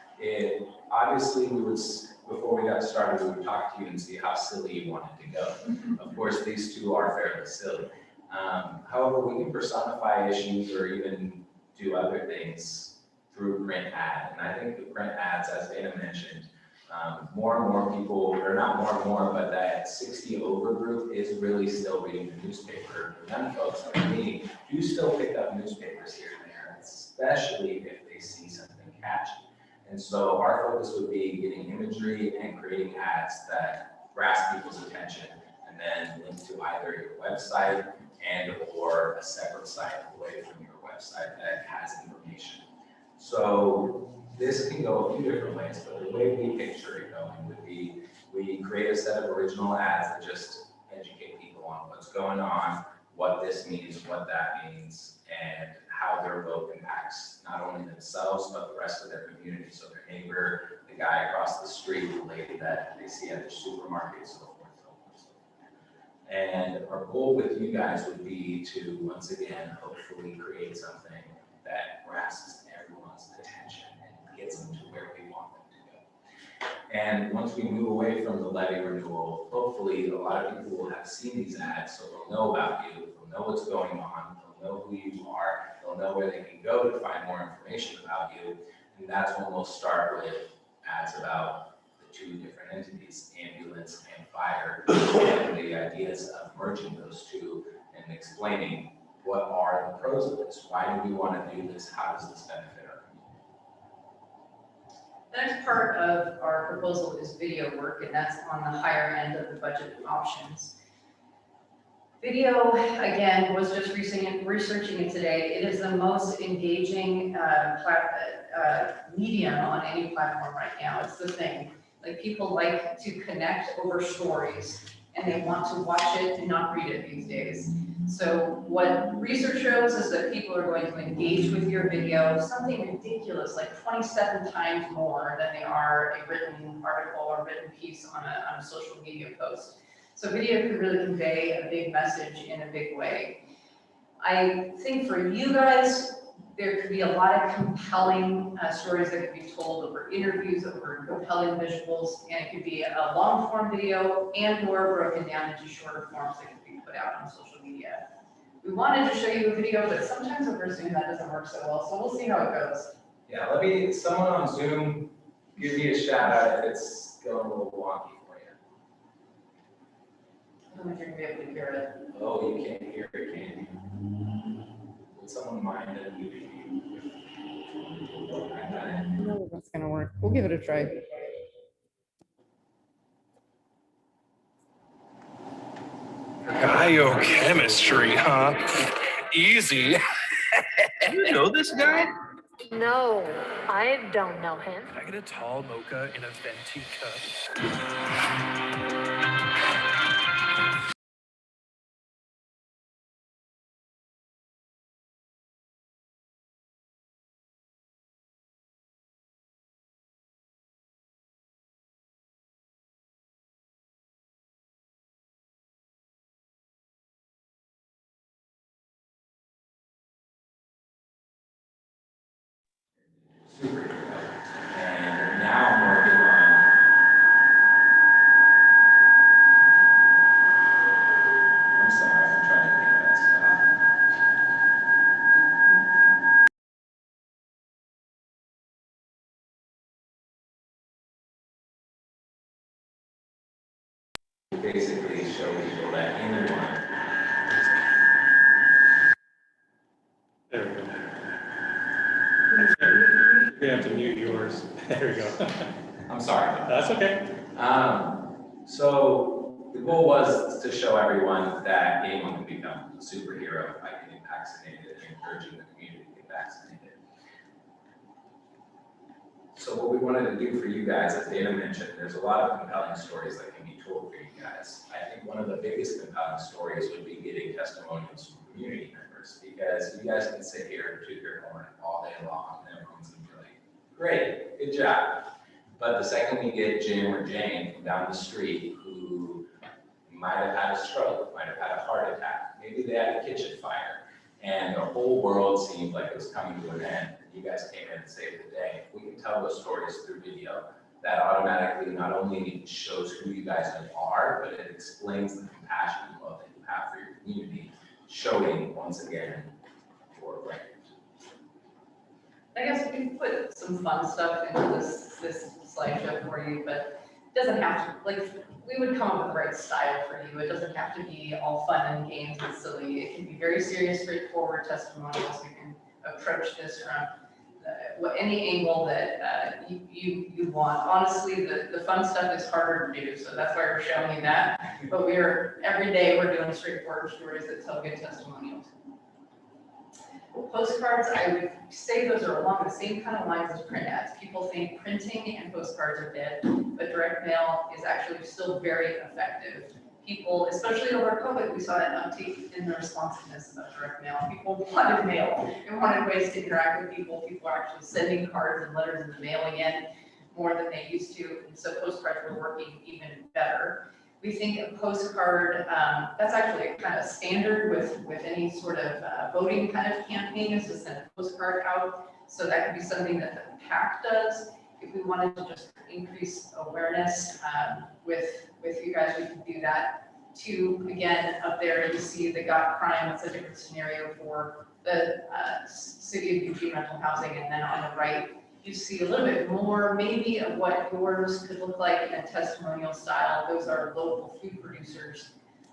S17: Obviously, before we got started, we would talk to you and see how silly you wanted to go. Of course, these two are fairly silly. However, we can personify issues or even do other things through print ad. And I think the print ads, as Dana mentioned, more and more people, or not more and more, but that 60 over group is really still reading the newspaper. Young folks like me do still pick up newspapers here and there, especially if they see something catchy. And so our focus would be getting imagery and creating ads that grasp people's attention and then link to either your website and or a separate site away from your website that has information. So this can go a few different ways, but the way we picture it going would be we create a set of original ads that just educate people on what's going on, what this means, what that means, and how their vote impacts not only themselves, but the rest of their community. So their neighbor, the guy across the street, the lady that they see at their supermarket, so forth, so forth, so forth. And our goal with you guys would be to, once again, hopefully create something that grasps everyone's attention and gets them to where we want them to go. And once we move away from the levy renewal, hopefully a lot of people will have seen these ads, so they'll know about you, they'll know what's going on, they'll know who you are, they'll know where they can go to find more information about you. And that's when we'll start with ads about the two different entities, ambulance and fire, and the ideas of merging those two and explaining what are the pros of this, why do we want to do this, how does this benefit our community?
S16: The next part of our proposal is video work, and that's on the higher end of the budget options. Video, again, was just researching it today. It is the most engaging medium on any platform right now. It's the thing. Like, people like to connect over stories, and they want to watch it and not read it these days. So what research shows is that people are going to engage with your video something ridiculous, like 27 times more than they are a written article or written piece on a social media post. So video could really convey a big message in a big way. I think for you guys, there could be a lot of compelling stories that could be told over interviews, over compelling visuals, and it could be a long form video and or broken down into shorter forms that could be put out on social media. We wanted to show you a video, but sometimes over Zoom that doesn't work so well, so we'll see how it goes.
S17: Yeah, someone on Zoom give me a shout out if it's going a little wonky for you.
S16: I don't know if you're gonna be able to hear it.
S17: Oh, you can't hear it, can you? Would someone mind that you?
S14: I don't know if that's gonna work. We'll give it a try.
S2: Biochemistry, huh? Easy. You know this guy?
S18: No, I don't know him.
S2: Can I get a tall mocha in a venti cup?
S17: And now I'm working on. I'm sorry, I'm trying to make that stop. Basically show people that anyone.
S9: There we go. You have to mute yours. There we go.
S17: I'm sorry.
S9: That's okay.
S17: So the goal was to show everyone that anyone can become a superhero by getting vaccinated and encouraging the community to get vaccinated. So what we wanted to do for you guys, as Dana mentioned, there's a lot of compelling stories that can be told for you guys. I think one of the biggest compelling stories would be getting testimonials from community members, because you guys can sit here and toot your horn all day long and everyone's gonna be like, great, good job. But the second we get Jim or Jane from down the street who might have had a stroke, might have had a heart attack, maybe they had a kitchen fire, and the whole world seemed like it was coming to an end. And you guys came in and saved the day. We can tell those stories through video. That automatically not only shows who you guys are, but it explains the compassion and love that you have for your community, showing once again your brand.
S16: I guess we can put some fun stuff into this slideshow for you, but it doesn't have to, like, we would come up with the right style for you. It doesn't have to be all fun and games and silly. It can be very serious, straightforward testimonials. You can approach this from any angle that you want. Honestly, the fun stuff is harder to do, so that's why we're showing you that. But every day we're doing straightforward stories that tell good testimonials. Postcards, I would say those are along the same kind of lines as print ads. People think printing and postcards are dead, but direct mail is actually still very effective. People, especially over COVID, we saw an uptake in the responsiveness of direct mail. People wanted mail and wanted ways to interact with people. People are actually sending cards and letters in the mail again more than they used to, and so postcards were working even better. We think a postcard, that's actually a kind of standard with any sort of voting kind of campaign, is to send a postcard out. So that could be something that the PAC does. If we wanted to just increase awareness with you guys, we could do that. Too, again, up there you see the got crime. That's a different scenario for the City of Eugene rental housing. And then on the right, you see a little bit more maybe of what yours could look like in a testimonial style. Those are local food producers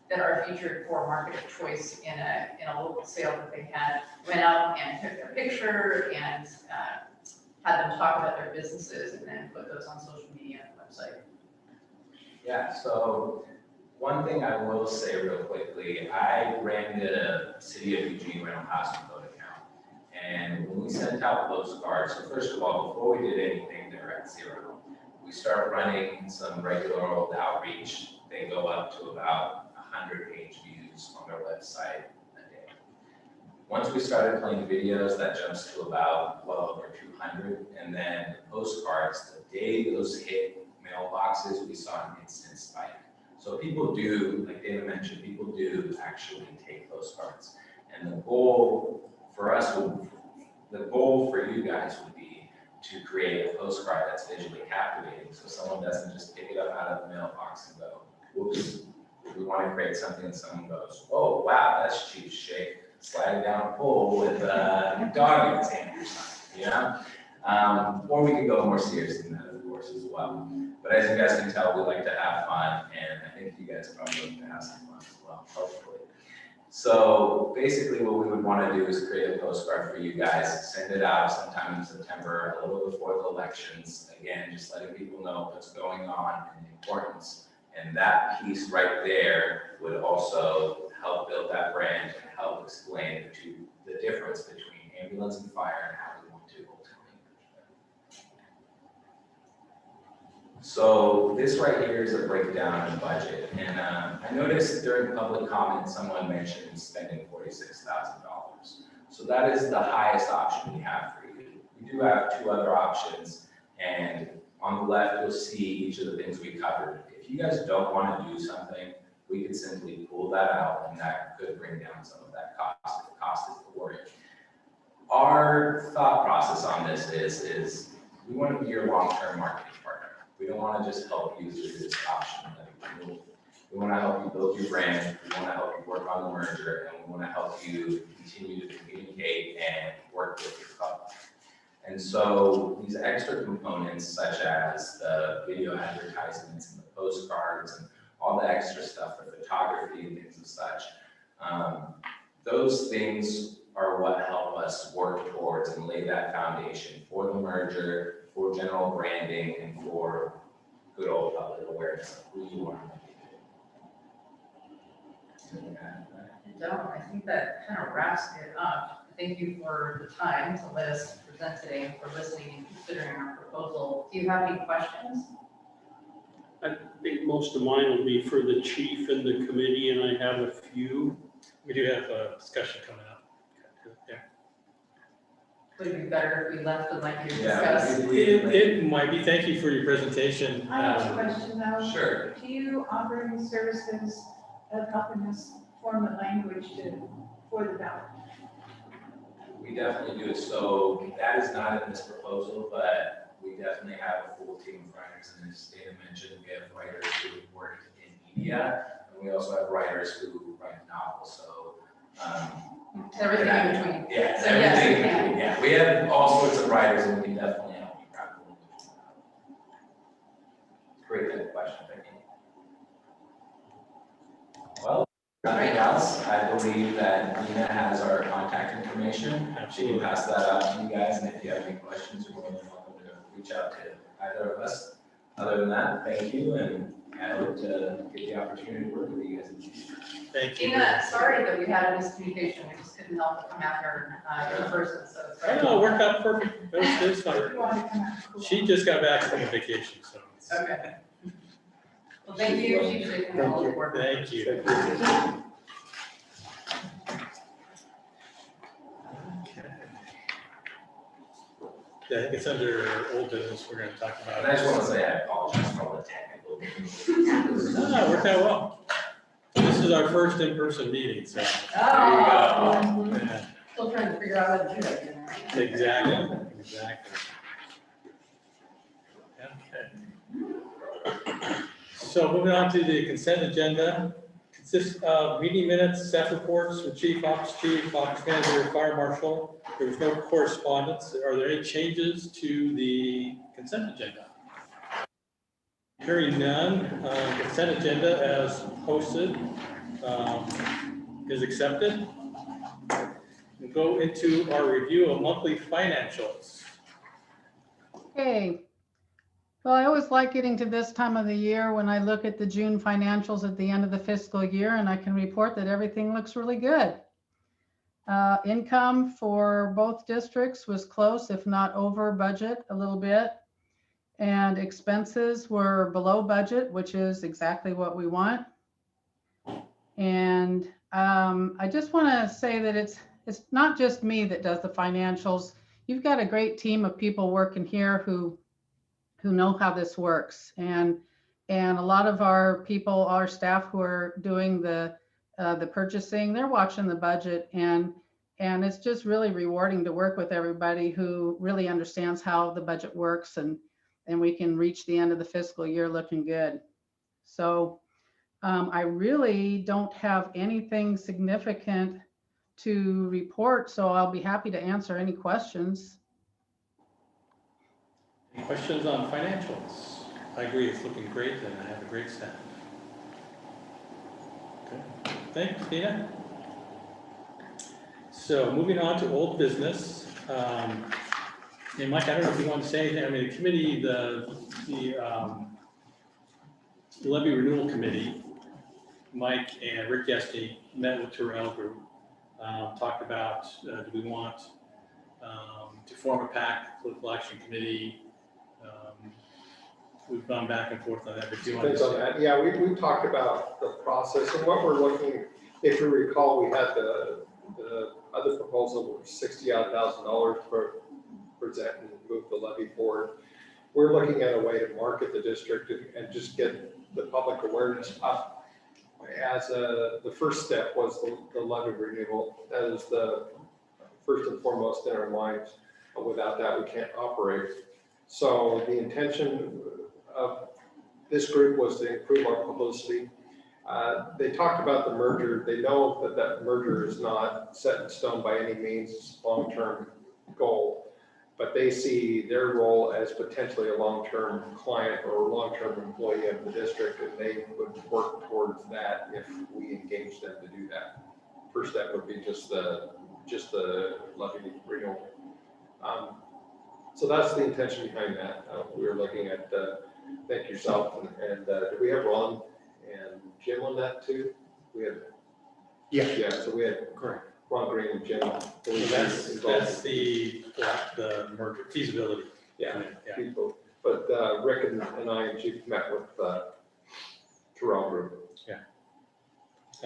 S16: that are featured for market of choice in a local sale that they had. Went out and took their picture and had them talk about their businesses and then put those on social media and website.
S17: Yeah, so one thing I will say real quickly, I ran the City of Eugene rental housing vote account. And when we sent out postcards, so first of all, before we did anything, they were at 0. We started running some regular old outreach. They go up to about 100 page views on their website a day. Once we started playing videos, that jumps to about well over 200. And then postcards, the day those hit mailboxes, we saw an instant spike. So people do, like Dana mentioned, people do actually take postcards. And the goal for us, the goal for you guys would be to create a postcard that's visually captivating, so someone doesn't just pick it up out of the mailbox and go, whoops. We want to create something that someone goes, oh, wow, that's cheap shape. Sliding down a pole with a dog in its hand or something, you know? Or we could go more serious than that, of course, as well. But as you guys can tell, we like to have fun, and I think you guys probably like to have some fun as well, hopefully. So basically what we would want to do is create a postcard for you guys, send it out sometime in September, a little before the elections. Again, just letting people know what's going on and the importance. And that piece right there would also help build that brand and help explain the difference between ambulance and fire and how we want to ultimately manage them. So this right here is a breakdown in budget. And I noticed during public comment, someone mentioned spending $46,000. So that is the highest option we have for you. We do have 2 other options. And on the left, you'll see each of the things we covered. If you guys don't want to do something, we could simply pull that out, and that could bring down some of that cost if the cost is the worry. Our thought process on this is we want to be your long-term marketing partner. We don't want to just help you through this option. We want to help you build your brand. We want to help you work on the merger, and we want to help you continue to communicate and work with your public. And so these extra components, such as the video advertisements and the postcards and all the extra stuff, the photography and things of such, those things are what help us work towards and lay that foundation for the merger, for general branding, and for good old public awareness of who you are.
S16: I don't. I think that kind of wraps it up. Thank you for the time to let us present today and for listening and considering our proposal. Do you have any questions?
S5: I think most of mine will be for the chief and the committee, and I have a few.
S9: We do have a discussion coming up. Yeah.
S16: Would it be better if we left and like you to discuss?
S9: It might be. Thank you for your presentation.
S11: I have a question though.
S17: Sure.
S11: Do you offer any services of helping us form the language for the ballot?
S17: We definitely do. So that is not in this proposal, but we definitely have a full team of writers. And as Dana mentioned, we have writers who work in media, and we also have writers who write novels. So
S16: Everything in between.
S17: Yeah,
S16: So yes,
S17: everything
S16: we
S17: in
S16: can.
S17: between. Yeah, we have all sorts of writers, and we can definitely help you grapple. Great question, Becky. Well, nothing else. I believe that Nina has our contact information. She can pass that out to you guys, and if you have any questions, you're more than welcome to reach out to either of us. Other than that, thank you, and I hope to get the opportunity to work with you guys in the future.
S9: Thank you.
S16: Dina, sorry that we had a miscommunication. We just couldn't help but come after in person, so. it's
S9: I know, it worked out perfect. It was fine. She just got back from a vacation, so.
S16: Okay. Well, thank you. She's shaking all the work.
S9: Thank you. Okay. Yeah, I think it's under old business, we're gonna talk about.
S17: And I just want to say I apologize for all the technical.
S9: No, it worked out well. This is our first in-person meeting, so.
S16: Oh.
S9: Yeah,
S16: Still trying to figure out how to do that, you know?
S9: exactly, exactly. Okay. So moving on to the consent agenda, consists of meeting minutes, staff reports from chief, office manager, fire marshal. There was no correspondence. Are there any changes to the consent agenda? Hearing none, consent agenda as posted is accepted. We'll go into our review of monthly financials.
S1: Okay. Well, I always like getting to this time of the year when I look at the June financials at the end of the fiscal year, and I can report that everything looks really good. Income for both districts was close, if not over budget a little bit. And expenses were below budget, which is exactly what we want. And I just want to say that it's not just me that does the financials. You've got a great team of people working here who know how this works. And a lot of our people, our staff who are doing the purchasing, they're watching the budget, and it's just really rewarding to work with everybody who really understands how the budget works, and we can reach the end of the fiscal year looking good. So I really don't have anything significant to report, so I'll be happy to answer any questions.
S9: Any questions on financials? I agree, it's looking great, and I have a great staff. Okay, thanks, Dina. So moving on to old business. And Mike, I don't know if you want to say anything. I mean, the committee, the levy renewal committee, Mike and Rick Yesty met with Terrell Group, talked about do we want to form a PAC, political action committee. We've gone back and forth on that. But do you want
S6: Depends on that. Yeah, we talked about the process and what we're looking. If you recall, we had the other proposal was $60,000 for present and move the levy forward. We're looking at a way to market the district and just get the public awareness up. As the first step was the levy renewal. That is the first and foremost in our minds. Without that, we can't operate. So the intention of this group was to improve our publicity. They talked about the merger. They know that merger is not set in stone by any means, long-term goal, but they see their role as potentially a long-term client or a long-term employee of the district, and they would work towards that if we engage them to do that. First step would be just the levy renewal. So that's the intention behind that. We were looking at, thank yourself, and do we have Ron and Jim on that too? We had. Yeah, so we had correct. Ron Green and Jim.
S9: So that's the merger feasibility.
S6: Yeah. People. But Rick and I and Chief met with Terrell Group.
S9: Yeah.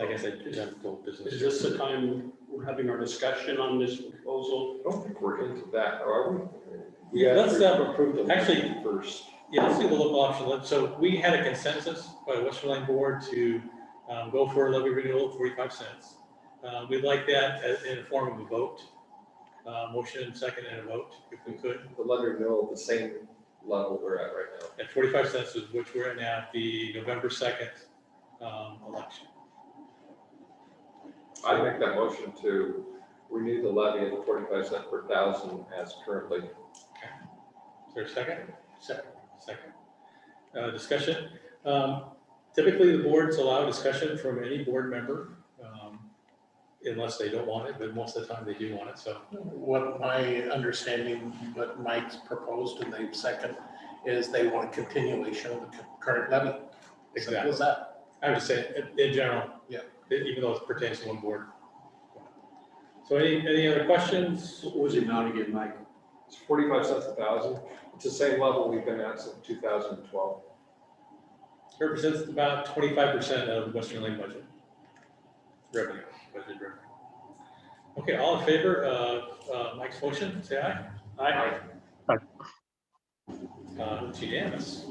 S9: I guess I have full business.
S5: Is this the time we're having our discussion on this proposal?
S6: I don't think we're into that, are we?
S9: Yeah, let's
S6: approve the
S9: actually
S6: first.
S9: Yeah, let's do the local option. So we had a consensus by the Western Line Board to go for a levy renewal of 45 cents. We'd like that in the form of a vote. Motion, second, and a vote, if we could.
S6: The levy renewal, the same level we're at right now.
S9: At 45 cents is which we're at now, the November 2nd election.
S6: I make that motion to renew the levy at the 45 cents per thousand as currently.
S9: Is there a second? Second. Discussion. Typically, the boards allow discussion from any board member, unless they don't want it, but most of the time they do want it, so.
S2: What my understanding, what Mike's proposed and they've second, is they want a continuation of the current levy. Simple as that.
S9: I would say, in general.
S2: Yeah.
S9: Even though it pertains to one board. So any other questions?
S10: What was it now again, Mike?
S6: It's 45 cents a thousand. It's the same level we've been at since 2012.
S9: Represents about 25% of Western Lane budget revenue. Okay, all in favor of Mike's motion, say aye.
S5: Aye.
S9: It's unanimous.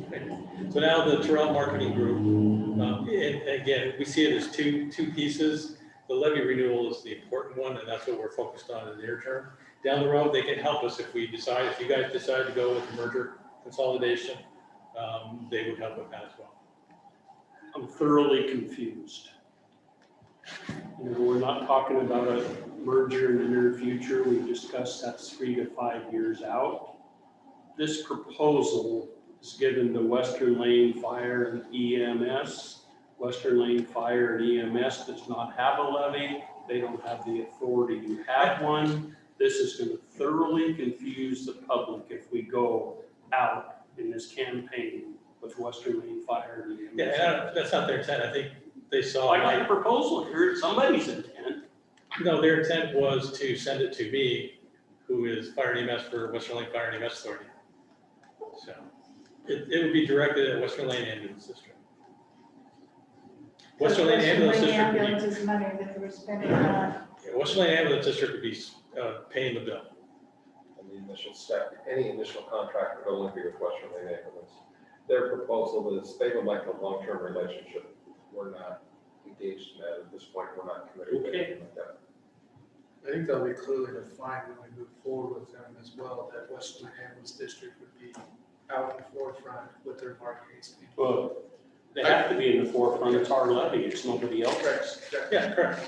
S9: Okay. So now the Terrell Marketing Group, and again, we see it as two pieces. The levy renewal is the important one, and that's what we're focused on in the near term. Down the road, they can help us if you guys decide to go with the merger consolidation, they would help with that as well.
S5: I'm thoroughly confused. You know, we're not talking about a merger in the near future. We've discussed that's 3 to 5 years out. This proposal is given to Western Lane Fire and EMS. Western Lane Fire and EMS does not have a levy. They don't have the authority to have one. This is going to thoroughly confuse the public if we go out in this campaign with Western Lane Fire and EMS.
S9: Yeah, that's not their intent. I think they saw.
S5: I got a proposal here, it's somebody's intent.
S9: No, their intent was to send it to me, who is Fire and EMS for Western Lane Fire and EMS Authority. So it would be directed at Western Lane Ambulance District. Western Lane Ambulance District would
S11: Ambulance is money that they were spending on.
S9: Western Lane Ambulance District would be paying the bill.
S6: And the initial step, any initial contract would only be with Western Lane Ambulance. Their proposal is they would like a long-term relationship. We're not engaged in that at this point. We're not committed to anything like that.
S2: I think that'll be clearly defined when we move forward with them as well, that Western Ambulance District would be out in the forefront with their marketing.
S5: Well, they have to be in the forefront. It's our levy, it's nobody else's.
S9: Yeah, correct.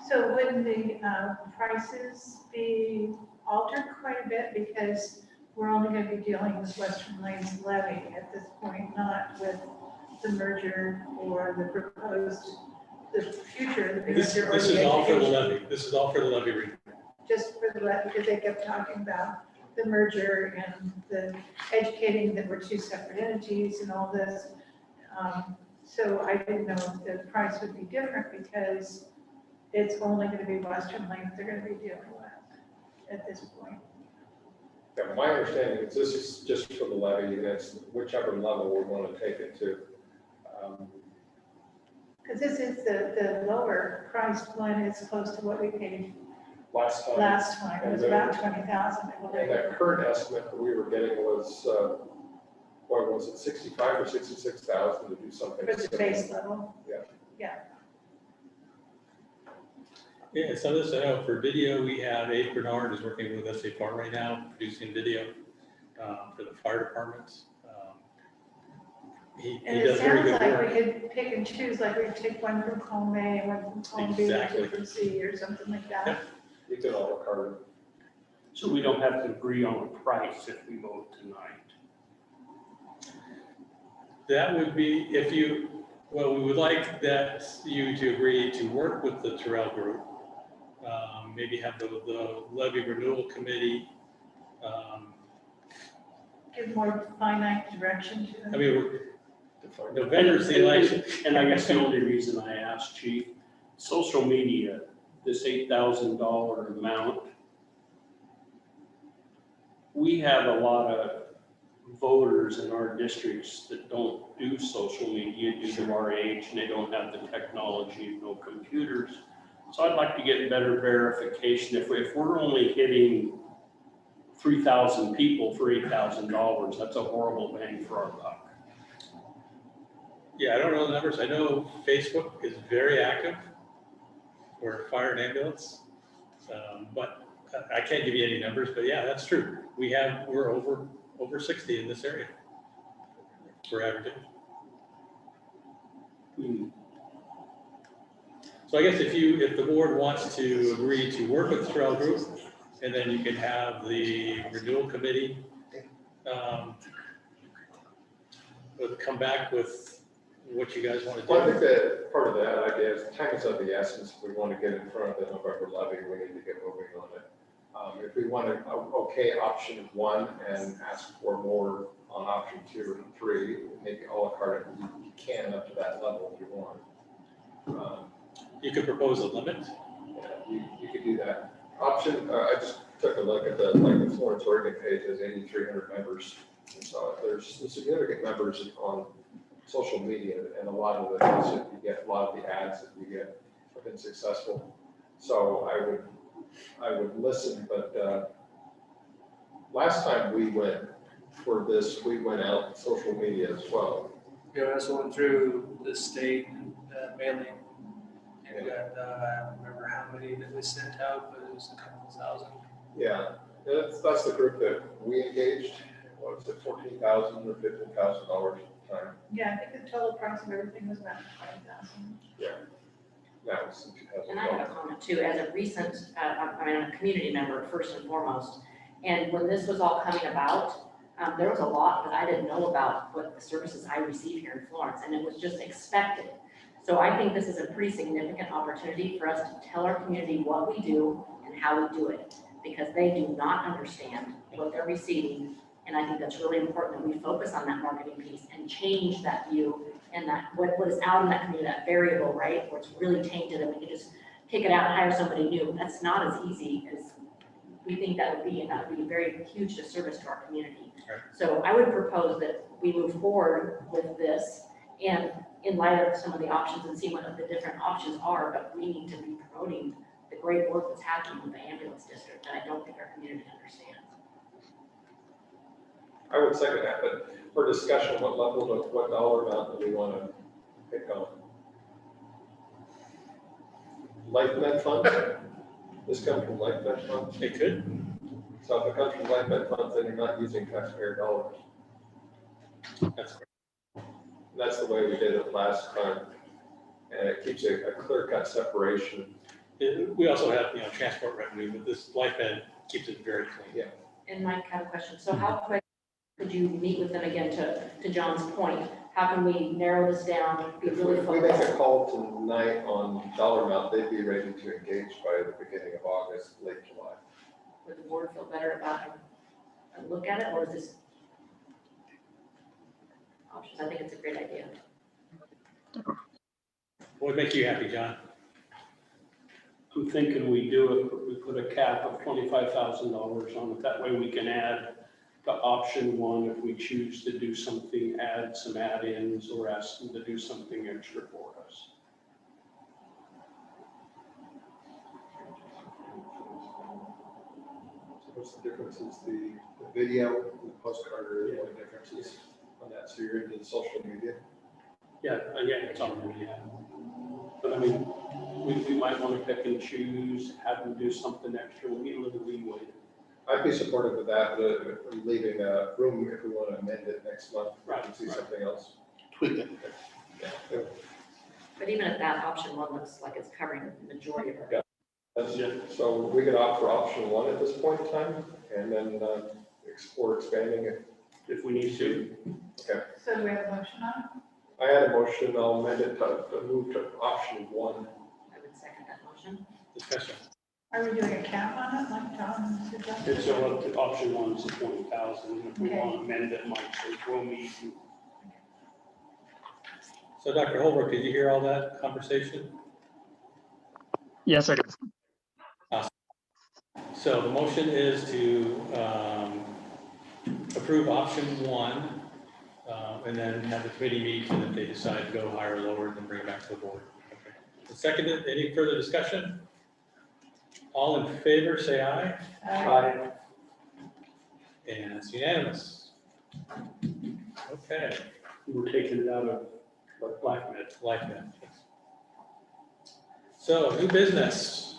S11: So wouldn't the prices be altered quite a bit because we're only going to be dealing with Western Lane's levy at this point, not with the merger or the future.
S9: This is all for the levy. This is all for the levy renewal.
S11: Just for the levy, because they kept talking about the merger and the educating that we're two separate entities and all this. So I didn't know if the price would be different because it's only going to be Western Lane they're going to be dealing with at this point.
S6: Yeah, my understanding is this is just for the levy, and it's whichever level we want to take it to.
S11: Because this is the lower priced one, it's close to what we paid
S6: Last time.
S11: It was about 20,000.
S6: And that current estimate that we were getting was, what was it, 65 or 66,000 to do something.
S11: For the base level.
S6: Yeah.
S11: Yeah.
S9: Yeah, some of this I know for video, we have Abe Bernard is working with SVFR right now, producing video for the fire departments. He
S11: And
S9: does
S11: it
S9: very
S11: sounds
S9: good
S11: like
S9: work.
S11: we could pick and choose, like we'd take one from column A and one from column B,
S9: Exactly.
S11: two from C or something like that.
S9: Yep.
S6: You could all work harder.
S5: So we don't have to agree on a price if we vote tonight.
S9: That would be, if you, well, we would like that you to agree to work with the Terrell Group. Maybe have the levy renewal committee.
S11: Give more finite direction to them.
S9: I mean, November's the election.
S5: And I guess the only reason I asked, Chief, social media, this $8,000 amount, we have a lot of voters in our districts that don't do social media due to our age, and they don't have the technology, no computers. So I'd like to get better verification. If we're only hitting 3,000 people for $8,000, that's a horrible bang for our buck.
S9: Yeah, I don't know the numbers. I know Facebook is very active for fire and ambulance. But I can't give you any numbers, but yeah, that's true. We're over 60 in this area. We're averaging. So I guess if the board wants to agree to work with the Trail Group, and then you can have the renewal committee come back with what you guys want to do.
S6: Well, I think that part of that idea is time is of the essence. If we want to get in front of the November levy, we need to get moving on it. If we want to okay option 1 and ask for more on option 2 and 3, maybe a la carte, you can up to that level if you want.
S9: You could propose a limit.
S6: Yeah, you could do that. Option, I just took a look at the Florence, Oregon page has 8,300 members. And so there's significant members on social media, and a lot of the things that you get, a lot of the ads that you get have been successful. So I would listen, but last time we went for this, we went out on social media as well.
S2: We also went through the state mailing. And we got, I don't remember how many that we sent out, but it was a couple thousand.
S6: Yeah, that's the group that we engaged. What was it, $14,000 or $15,000 at the time?
S11: Yeah, I think the total price of everything was about 20,000.
S6: Yeah. That was in 2012.
S8: And I have a comment too, as a recent, I'm a community member first and foremost. And when this was all coming about, there was a lot that I didn't know about what the services I receive here in Florence, and it was just expected. So I think this is a pretty significant opportunity for us to tell our community what we do and how we do it, because they do not understand what they're receiving. And I think that's really important that we focus on that marketing piece and change that view and that what is out in that community, that variable, right, where it's really tainted and we can just kick it out and hire somebody new. That's not as easy as we think that would be, and that would be a very huge disservice to our community.
S9: Right.
S8: So I would propose that we move forward with this, and in light of some of the options and see what the different options are, but we need to be promoting the great work that's happening with the ambulance district that I don't think our community understands.
S6: I would second that, but for discussion, what level, what dollar amount do we want to pick on? Life Med funds? This comes from Life Med funds?
S9: It could.
S6: So if it comes from Life Med funds, then you're not using taxpayer dollars.
S9: That's correct.
S6: That's the way we did it last time. And it keeps a clear-cut separation.
S9: We also have, transport revenue, but this Life Ed keeps it very clean.
S6: Yeah.
S8: And Mike, I have a question. So how quick could you meet with them again to John's point? How can we narrow this down, be
S6: If
S8: really
S6: we make
S8: focused?
S6: a call tonight on dollar amount, they'd be ready to engage by the beginning of August, late July.
S8: Would the board feel better about a look at it, or is this options? I think it's a great idea.
S9: What would make you happy, John?
S5: I'm thinking we do it, we put a cap of $25,000 on it. That way we can add to option 1 if we choose to do something, add some add-ins or ask them to do something extra for us.
S6: So what's the differences? The video and the postcard are the only differences on that. So you're into the social media?
S5: Yeah, it's on there, yeah. But I mean, we might want to pick and choose, have them do something extra, we need a little leeway.
S6: I'd be supportive of that, but leaving room if we want to amend it next month.
S5: Right,
S6: And see
S5: right.
S6: something else.
S5: Tweak it.
S6: Yeah.
S8: But even if that option 1 looks like it's covering the majority of it.
S6: That's it. So we could opt for option 1 at this point in time and then explore expanding it.
S5: If we need to.
S6: Okay.
S11: So do we have a motion on it?
S6: I had a motion, I'll amend it to move to option 1.
S8: I would second that motion.
S9: Discussion.
S11: Are we doing a cap on it, like John suggested?
S5: It's up to option 1 is 20,000. And if we
S11: Okay.
S5: want to amend it, Mike says we'll meet.
S9: So Dr. Holbrook, did you hear all that conversation?
S4: Yes, I did.
S9: So the motion is to approve option 1, and then have the committee meet, and if they decide to go higher or lower, then bring it back to the board. Okay. Seconded, any further discussion? All in favor, say aye.
S11: Aye.
S9: And it's unanimous. Okay.
S5: We're taking it out of Black Med.
S9: Like that. So, new business.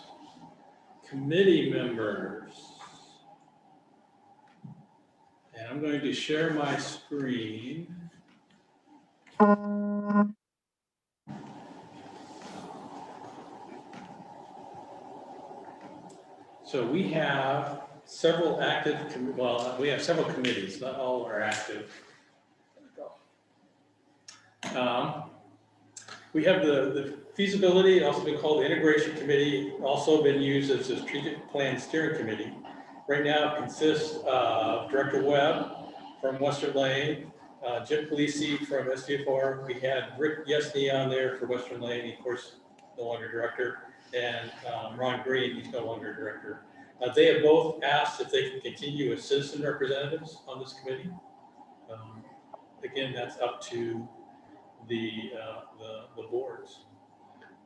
S9: committee members. And I'm going to share my screen. So we have several active, we have several committees, not all are active. We have the feasibility, also been called the integration committee, also been used as a strategic plan steering committee. Right now it consists of Director Webb from Western Lane, Jim Polisi from SVFR. We had Rick Yesney on there for Western Lane, he, of course, no longer director, and Ron Green, he's no longer director. They have both asked if they can continue as citizen representatives on this committee. Again, that's up to the boards.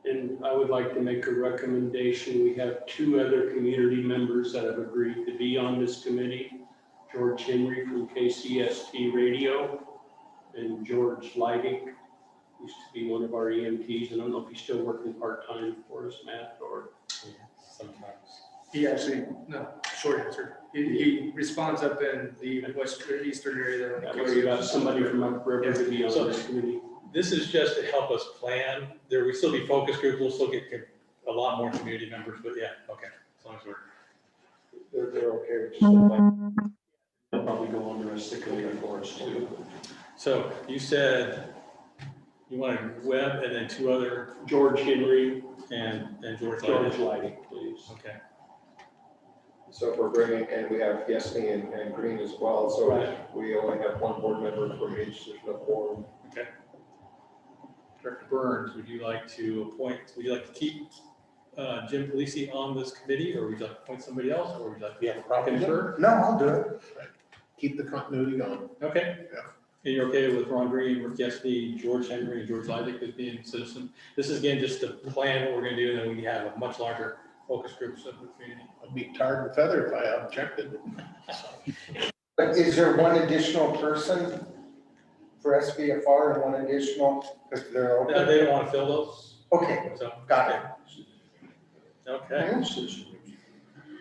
S5: And I would like to make a recommendation. We have 2 other community members that have agreed to be on this committee. George Henry from KCST Radio and George Leidig, used to be one of our EMTs. And I don't know if he's still working part-time for us, Matt, or.
S9: Yeah, sometimes.
S2: He actually, no, short answer. He responds up in the eastern area there.
S5: That way you got somebody from upriver to be on
S9: So,
S5: this committee.
S9: This is just to help us plan. There will still be focus groups. We'll still get a lot more community members, but yeah, okay. As long as we're.
S6: They're okay with just a plan.
S5: They'll probably go on the rest of the committee for us too.
S9: So you said you wanted Webb and then 2 other.
S5: George Henry
S9: and George
S5: Leidig, please.
S9: Okay.
S6: So if we're bringing, and we have Yesney and Green as well, so
S5: Right.
S6: we only have 1 board member from each, there's no quorum.
S9: Okay. Director Burns, would you like to keep Jim Polisi on this committee, or would you like to appoint somebody else, or would you like to confer?
S7: No, I'll do it. Keep the continuity going.
S9: Okay.
S7: Yeah.
S9: And you're okay with Ron Green, Rick Yesney, George Henry, and George Leidig as being citizen? This is again just to plan what we're going to do, and then we have a much larger focus groups of the community.
S7: I'd be tarred and feathered if I objected.
S19: But is there one additional person for SVFR and 1 additional, because they're
S9: No,
S19: open?
S9: they don't want to fill those.
S19: Okay,
S9: So,
S19: got it.
S9: okay.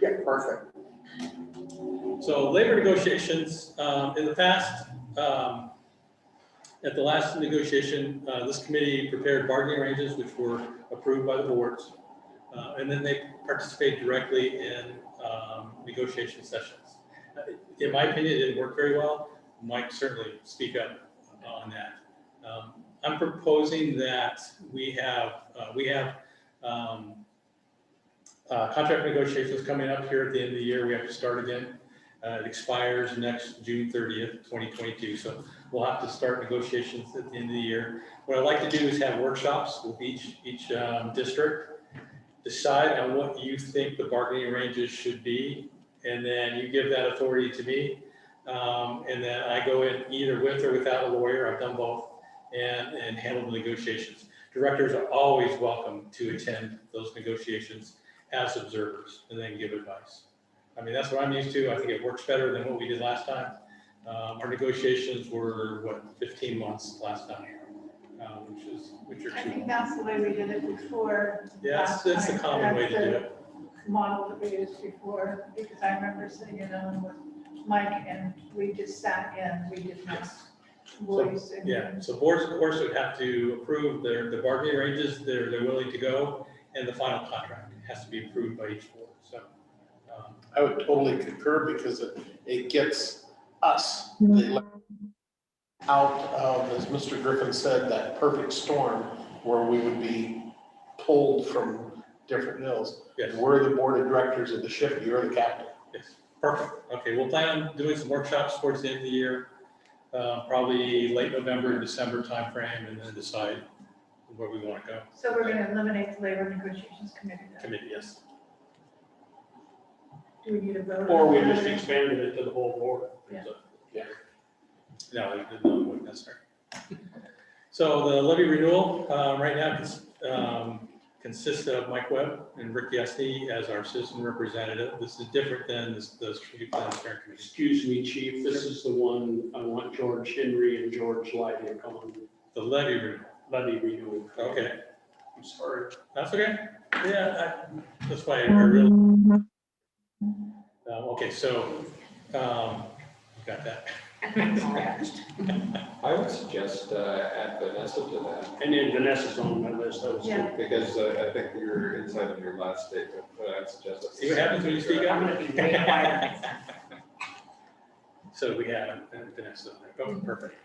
S19: Yeah, perfect.
S9: So labor negotiations, in the past, at the last negotiation, this committee prepared bargaining arrangements which were approved by the boards. And then they participate directly in negotiation sessions. In my opinion, it didn't work very well. Mike certainly speak up on that. I'm proposing that we have contract negotiations coming up here at the end of the year. We have to start again. It expires next June 30th, 2022. So we'll have to start negotiations at the end of the year. What I'd like to do is have workshops with each district, decide on what you think the bargaining ranges should be, and then you give that authority to me. And then I go in either with or without a lawyer, I've done both, and handle the negotiations. Directors are always welcome to attend those negotiations as observers and then give advice. I mean, that's what I'm used to. I think it works better than what we did last time. Our negotiations were, 15 months last time, which are
S11: I
S9: too
S11: think
S9: long.
S11: that's the way we did it before.
S9: Yes, that's the common way to do it.
S11: Model that we used before, because I remember sitting in with Mike and we just sat in, we did not voice. and-
S9: Yeah, so boards, of course, would have to approve the bargaining ranges they're willing to go, and the final contract has to be approved by each board, so.
S7: I would totally concur because it gets us the out of, as Mr. Griffin said, that perfect storm where we would be pulled from different mills.
S9: Yes.
S7: We're the board of directors of the ship, you're the captain.
S9: Yes, perfect. Okay, we'll plan on doing some workshops towards the end of the year, probably late November, December timeframe, and then decide where we want to go.
S11: So we're going to eliminate the labor negotiations committee then.
S9: Committee, yes.
S11: Do we need a vote?
S5: Or we
S11: on
S5: just
S11: that?
S5: expanded it to the whole board.
S11: Yeah.
S9: No, there's no one necessary. So the levy renewal, right now, consists of Mike Webb and Rick Yesney as our citizen representative. This is different than the strategic plan steering committee.
S5: Excuse me, Chief, this is the one I want George Henry and George Leidig on.
S9: The levy renewal.
S5: Levy renewal.
S9: Okay. I'm sorry. That's okay. Yeah, that's why I really. Okay, so, got that.
S6: I would suggest add Vanessa to that.
S5: And then Vanessa's on my list, that was
S11: Yeah.
S5: good.
S6: Because I think you're inside of your last statement, but I'd suggest that.
S9: See what happens when you speak up?
S8: I'm gonna be way quiet.
S9: So we have Vanessa. Oh, perfect.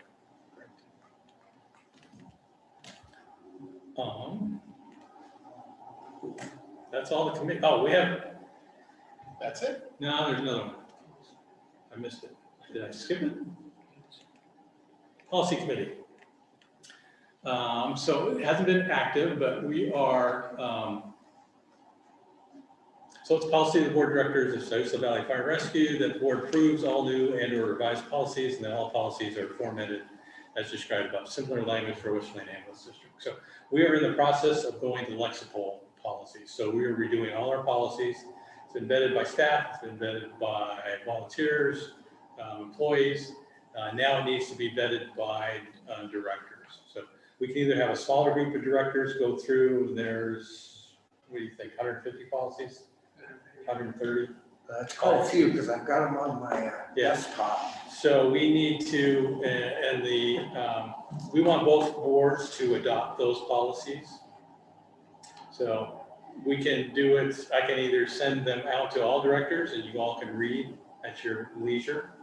S9: That's all the committee. Oh, we have. That's it? No, there's another one. I missed it. Did I skip it? Policy committee. So it hasn't been active, but we are. So it's policy of the board of directors of Sayusa Valley Fire Rescue that the board approves all new and or revised policies, and then all policies are formatted as described above, simpler language for Western Lane Ambulance District. So we are in the process of going to Lexipol policies. So we are redoing all our policies. It's been vetted by staff, it's been vetted by volunteers, employees. Now it needs to be vetted by directors. So we can either have a smaller group of directors go through, and there's, what do you think, 150 policies? 130?
S19: That's quite a few, because I've got them on my desktop.
S9: So we need to, we want both boards to adopt those policies. So we can do it, I can either send them out to all directors and you all can read at your leisure.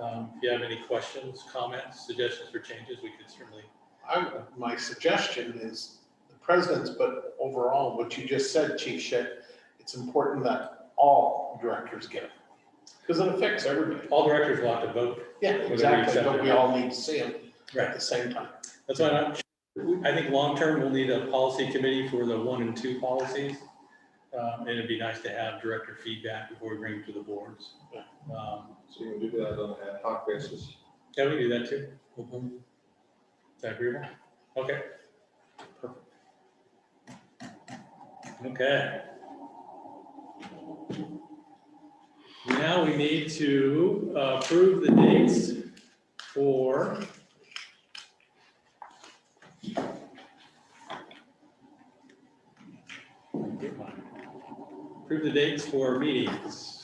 S9: If you have any questions, comments, suggestions for changes, we can certainly.
S2: My suggestion is the president's, but overall, what you just said, Chief Schick, it's important that all directors get it. Because it affects everybody.
S9: All directors will have to vote.
S2: Yeah, exactly, but we all need to see them
S9: Right.
S2: at the same time.
S9: That's why I think long-term we'll need a policy committee for the 1 and 2 policies. And it'd be nice to have director feedback before we bring them to the boards.
S6: So you can do that on an ad hoc basis.
S9: Yeah, we do that too. Is that agreeable? Okay. Perfect. Okay. Now we need to approve the dates for meetings.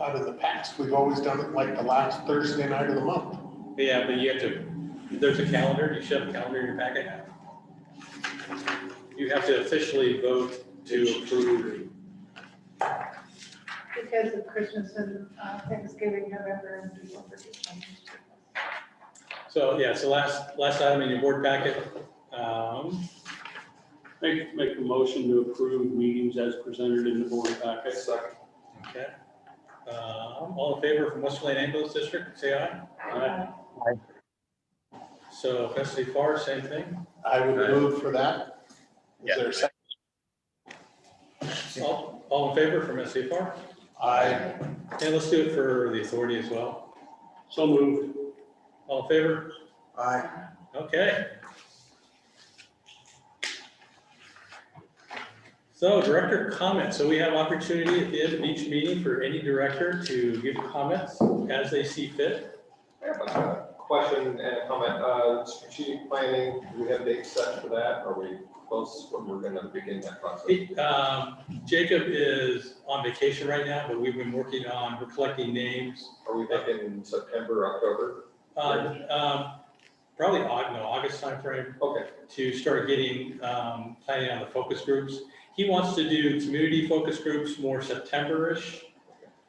S2: Out of the past, we've always done it like the last Thursday night of the month.
S9: Yeah, but you have to, there's a calendar, you should have a calendar in your packet. You have to officially vote to approve.
S11: Because of Christmas and Thanksgiving, November and December.
S9: So, yeah, so last item in your board packet.
S5: Make a motion to approve meetings as presented in the board packet.
S6: Second.
S9: Okay. All in favor from Western Lane Ambulance District, say aye.
S5: Aye.
S9: So SVFR, same thing.
S2: I would move for that. Is there a second?
S9: All in favor from SVFR?
S2: Aye.
S9: And let's do it for the authority as well.
S5: So moved.
S9: All in favor?
S19: Aye.
S9: Okay. So director comments. So we have opportunity at the end of each meeting for any director to give comments as they see fit.
S6: I have a question and a comment. Strategic planning, do we have dates set for that? Are we close when we're gonna begin that process?
S9: Jacob is on vacation right now, but we've been working on, we're collecting names.
S6: Are we thinking September, October?
S9: Probably August timeframe.
S6: Okay.
S9: To start getting, planning on the focus groups. He wants to do community focus groups more September-ish.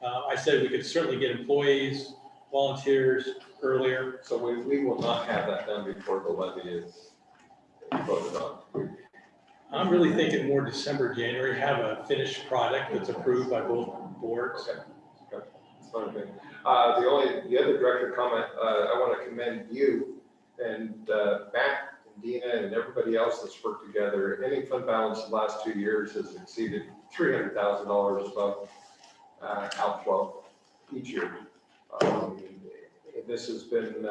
S9: I said we could certainly get employees, volunteers earlier.
S6: So we will not have that done before the levy is voted on.
S9: I'm really thinking more December, January, have a finished product that's approved by both boards.
S6: Okay. That's fine with me. The other director comment, I want to commend you and Matt and Dina and everybody else that's worked together. Ending fund balance the last 2 years has exceeded $300,000 above outflow each year. This has been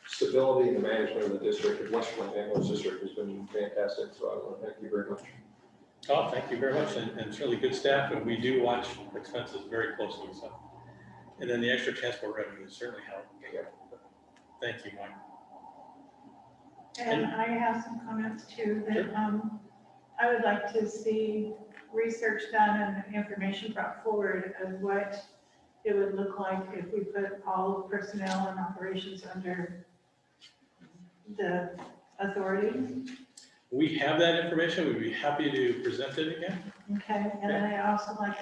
S6: stability in the management of the district, and Western Lane Ambulance District has been fantastic. So I want to thank you very much.
S9: Oh, thank you very much. And it's really good staff, and we do watch expenses very closely. So, and then the extra transport revenue has certainly helped. Thank you, Mike.
S11: And I have some comments too, that, I would like to see research done and information brought forward of what it would look like if we put all personnel and operations under the authority.
S9: We have that information. We'd be happy to present it again.
S11: Okay, and then I also like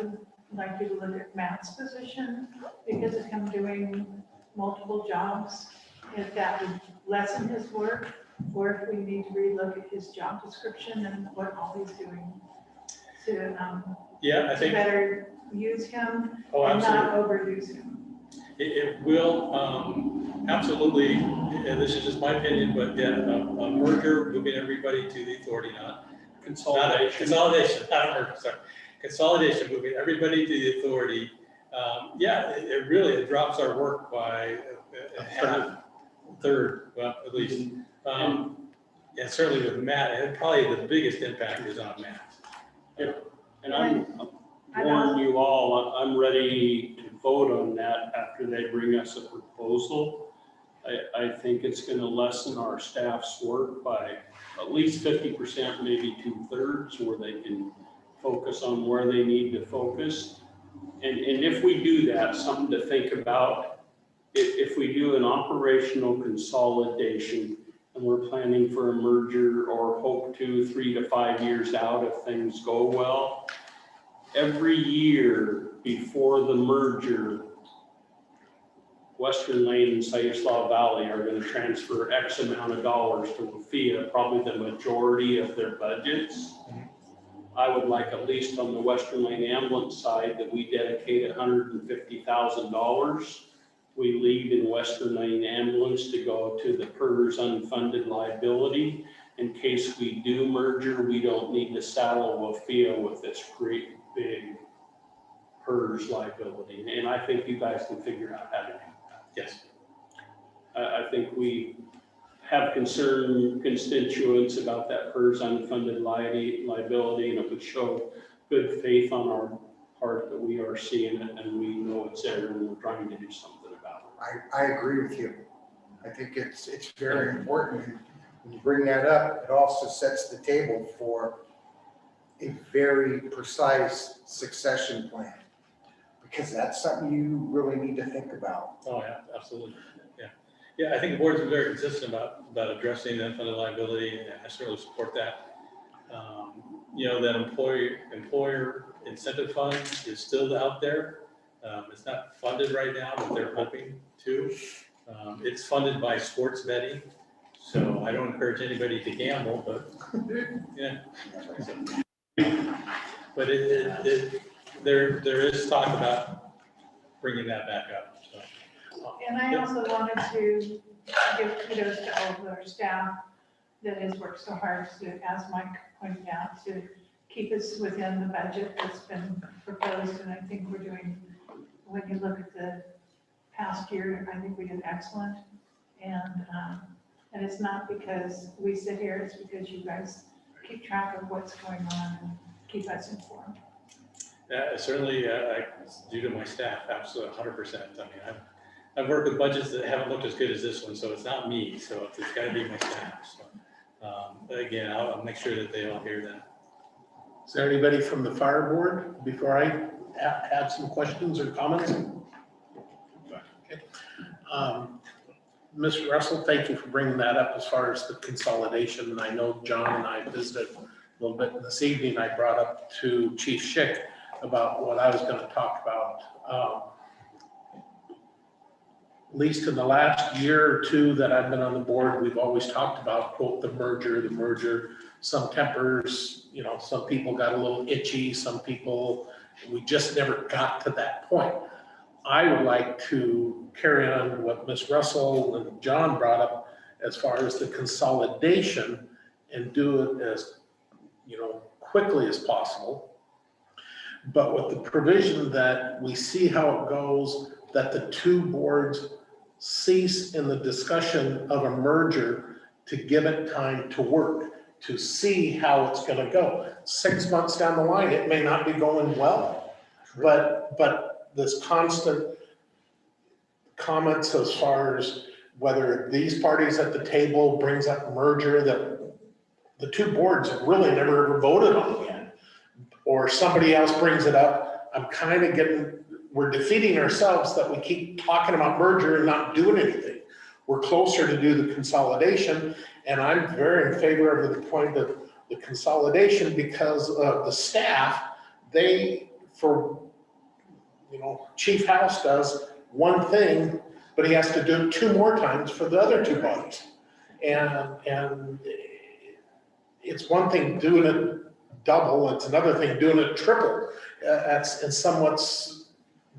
S11: you to look at Matt's position, because of him doing multiple jobs, if that would lessen his work, or if we need to relook at his job description and what all he's doing to,
S9: Yeah, I
S11: to
S9: think,
S11: better use him
S9: oh,
S11: and not
S9: absolutely.
S11: overuse him.
S9: It will, absolutely, and this is just my opinion, but yeah, a merger, moving everybody to the authority, not consolidation, not a merger, sorry. Consolidation, moving everybody to the authority. Yeah, it really, it drops our work by a third, well, at least. And certainly with Matt, and probably the biggest impact is on Matt.
S5: Yeah. And I'm warning you all, I'm ready to vote on that after they bring us a proposal. I think it's going to lessen our staff's work by at least 50%, maybe 2/3, where they can focus on where they need to focus. And if we do that, something to think about, if we do an operational consolidation and we're planning for a merger or hope to 3 to 5 years out if things go well, every year before the merger, Western Lane and Siuslaw Valley are going to transfer X amount of dollars to WLFEA, probably the majority of their budgets. I would like, at least on the Western Lane ambulance side, that we dedicate $150,000. We leave in Western Lane ambulance to go to the PERS unfunded liability. In case we do merger, we don't need to saddle WLFEA with this great big PERS liability. And I think you guys can figure out how to do that.
S9: Yes.
S5: I think we have concerned constituents about that PERS unfunded liability, and it would show good faith on our part that we are seeing it and we know it's there and we're trying to do something about it.
S19: I agree with you. I think it's very important. When you bring that up, it also sets the table for a very precise succession plan, because that's something you really need to think about.
S9: Oh, yeah, absolutely. Yeah. Yeah, I think the board's been very consistent about addressing that unfunded liability, and I certainly support that. You know, that employer incentive fund is still out there. It's not funded right now, but they're hoping to. It's funded by sports betting, so I don't encourage anybody to gamble, but yeah. But there is talk about bringing that back up. So.
S11: And I also wanted to give kudos to all of our staff that has worked so hard to, as Mike pointed out, to keep us within the budget that's been proposed. And I think we're doing, when you look at the past year, I think we did excellent. And it's not because we sit here, it's because you guys keep track of what's going on and keep us informed.
S9: Certainly, it's due to my staff, absolutely 100%. I mean, I've worked with budgets that haven't looked as good as this one, so it's not me. So it's got to be my staff. So, again, I'll make sure that they all hear that.
S2: Is there anybody from the fire board before I add some questions or comments? Okay. Ms. Russell, thank you for bringing that up as far as the consolidation. And I know John and I visited a little bit this evening. I brought up to Chief Schick about what I was going to talk about. At least in the last year or two that I've been on the board, we've always talked about, quote, the merger. Some tempers, you know, some people got a little itchy, some people, we just never got to that point. I would like to carry on what Ms. Russell and John brought up as far as the consolidation and do it as, you know, quickly as possible. But with the provision that we see how it goes, that the two boards cease in the discussion of a merger to give it time to work, to see how it's going to go. 6 months down the line, it may not be going well, but this constant comments as far as whether these parties at the table brings up merger that the two boards have really never ever voted on yet, or somebody else brings it up, I'm kind of we're defeating ourselves that we keep talking about merger and not doing anything. We're closer to do the consolidation, and I'm very in favor of the point of the consolidation because of the staff. Chief House does one thing, but he has to do it 2 more times for the other 2 bodies. And it's one thing doing it double, it's another thing doing it triple. It's somewhat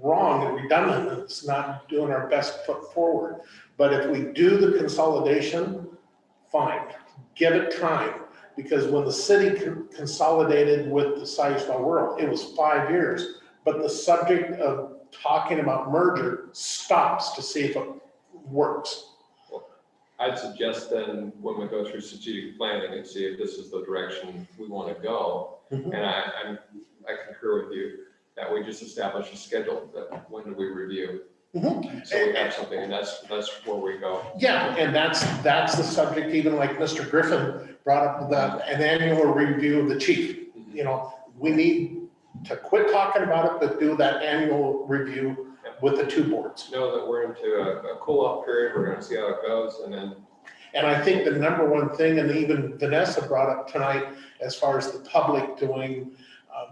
S2: wrong and redundant, and it's not doing our best foot forward. But if we do the consolidation, fine, give it time. Because when the city consolidated with the Sizewell World, it was 5 years. But the subject of talking about merger stops to see if it works.
S6: I'd suggest then, when we go through strategic planning and see if this is the direction we want to go, and I concur with you, that we just establish a schedule, that when do we review? So we have something, and that's where we go.
S2: Yeah, and that's the subject, even like Mr. Griffin brought up an annual review of the chief. We need to quit talking about it, but do that annual review with the 2 boards.
S6: Know that we're into a cool-off period, we're gonna see how it goes, and then.
S2: And I think the number one thing, and even Vanessa brought up tonight, as far as the public going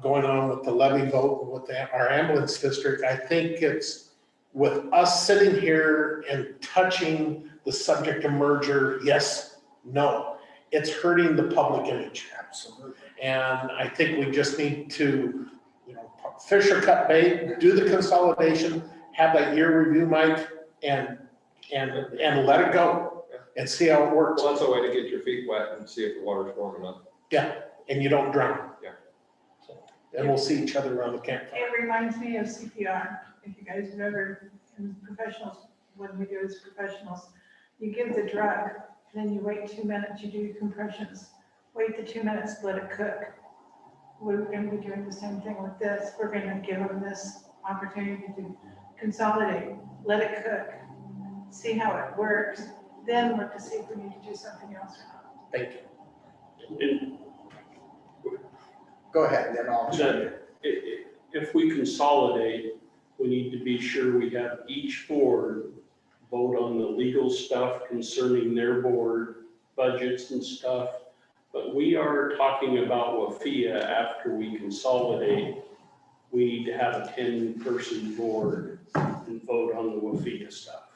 S2: on with the levy vote with our ambulance district, I think it's with us sitting here and touching the subject of merger, yes, no, it's hurting the public image.
S19: Absolutely.
S2: And I think we just need to, fish or cut bait, do the consolidation, have that year review, Mike, and let it go and see how it works.
S6: Well, that's a way to get your feet wet and see if the water's warm enough.
S2: Yeah, and you don't drown.
S6: Yeah.
S2: And we'll see each other around the campfire.
S11: It reminds me of CPR. If you guys have ever, in professionals, when we do as professionals, you give the drug, then you wait 2 minutes, you do your compressions. Wait the 2 minutes, let it cook. We're going to be doing the same thing with this. We're going to give them this opportunity to consolidate, let it cook, see how it works, then look to see if we need to do something else or not.
S2: Thank you.
S19: Go ahead, then I'll.
S5: If we consolidate, we need to be sure we have each board vote on the legal stuff concerning their board budgets and stuff. But we are talking about WLFEA after we consolidate. We need to have a 10-person board and vote on the WLFEA stuff.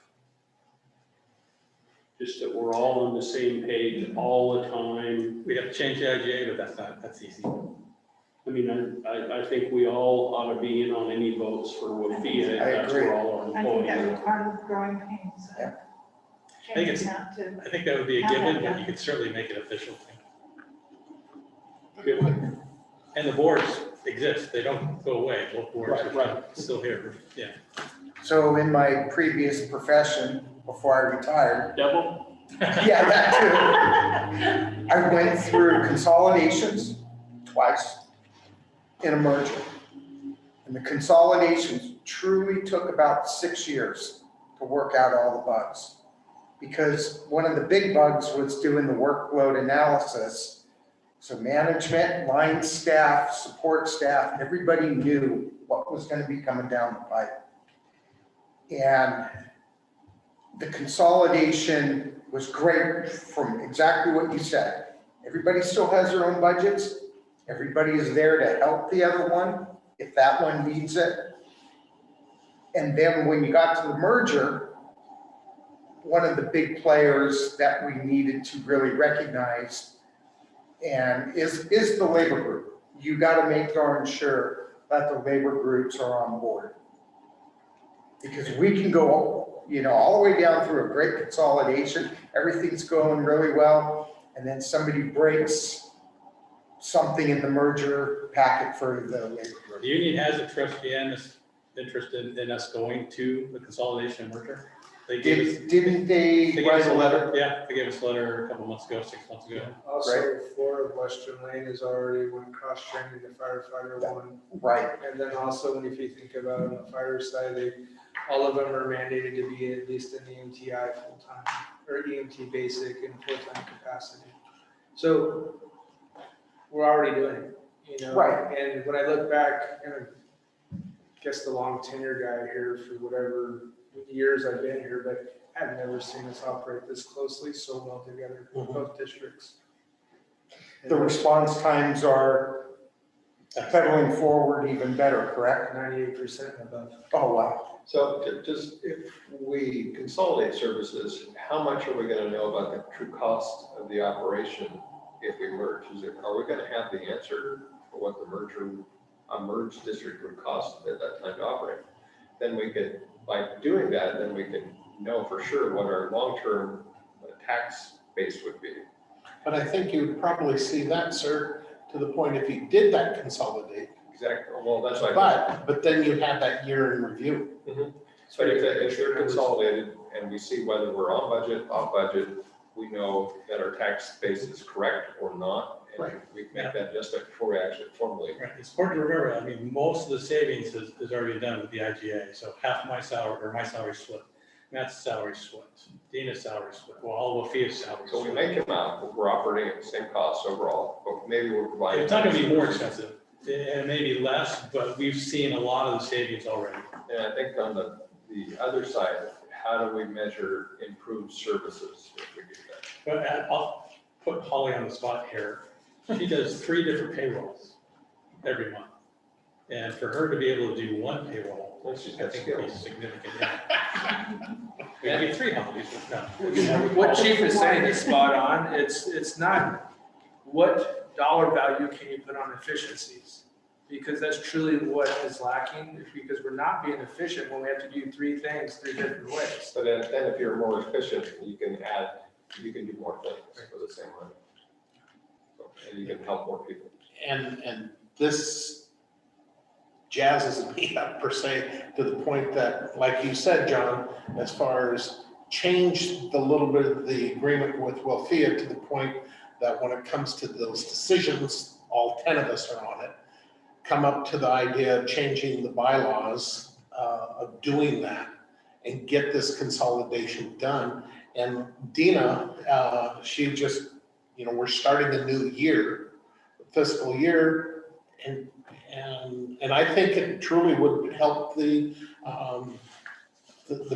S5: Just that we're all on the same page all the time.
S9: We have to change the IGA, but that's easy.
S5: I mean, I think we all ought to be in on any votes for WLFEA.
S19: I
S5: That's
S19: agree.
S5: where all our
S11: I think that would
S5: employees
S11: be part of the growing pains.
S9: I think that would be a given, but you could certainly make it official. And the boards exist, they don't go away, both boards are still here, yeah.
S19: So in my previous profession, before I retired.
S5: Devil?
S19: Yeah, that too. I went through consolidations twice in a merger. And the consolidations truly took about 6 years to work out all the bugs. Because one of the big bugs was doing the workload analysis. So management, line staff, support staff, everybody knew what was going to be coming down the pipe. And the consolidation was great from exactly what you said. Everybody still has their own budgets. Everybody is there to help the other one if that one needs it. And then when you got to the merger, one of the big players that we needed to really recognize and is the labor group. You got to make darn sure that the labor groups are on board. Because we can go, all the way down through a great consolidation, everything's going really well, and then somebody breaks something in the merger packet for the labor group.
S9: The union has expressed unanimous interest in us going to the consolidation and merger. They gave us,
S19: Didn't they
S9: gave
S19: write
S9: us
S19: a letter?
S9: Yeah, they gave us a letter a couple months ago, 6 months ago.
S2: Also, Florida Western Lane is already one cost training to firefighter one.
S19: Right.
S2: And then also, if you think about on the fire side, all of them are mandated to be at least an EMTI full-time, or EMT basic and full-time capacity. So we're already doing it, you know?
S19: Right.
S2: And when I look back, and I guess the long tenure guy here for whatever years I've been here, but I've never seen us operate this closely so well together, both districts.
S19: The response times are pedaling forward even better, correct?
S2: 98% and above.
S19: Oh, wow.
S6: So just if we consolidate services, how much are we gonna know about the true cost of the operation if we merge? Are we gonna have the answer for what a merged district would cost at that time to operate? Then we could, by doing that, then we can know for sure what our long-term tax base would be.
S20: But I think you'd probably see that, sir, to the point if you did that consolidate.
S6: Exactly, well, that's why.
S20: But then you have that year in review.
S6: Mm-hmm. But if they're consolidated and we see whether we're on budget, off budget, we know that our tax base is correct or not. And we can make that just before we actually formally.
S9: Right, it's important to remember, I mean, most of the savings is already done with the IGA, so half my salary, or my salary split, Matt's salary split, Dina's salary split, well, all of WLFEA's salary.
S6: So we make them out, but we're operating at the same cost overall, but maybe we're providing.
S9: It's not gonna be more expensive, and maybe less, but we've seen a lot of the savings already.
S6: And I think on the other side, how do we measure improved services if we do that?
S9: But I'll put Holly on the spot here. She does 3 different payrolls every month. And for her to be able to do one payroll, I think would be significant. We have 3 Hollies, no.
S2: What Chief is saying is spot on. It's not what dollar value can you put on efficiencies? Because that's truly what is lacking, because we're not being efficient when we have to do 3 things 3 different ways.
S6: But then if you're more efficient, you can do more things for the same money. And you can help more people.
S20: And this jazzes me up per se to the point that, like you said, John, as far as changed the little bit of the agreement with WLFEA to the point that when it comes to those decisions, all 10 of us are on it, come up to the idea of changing the bylaws, of doing that and get this consolidation done. And Dina, she just, we're starting a new year, fiscal year, and I think it truly would help the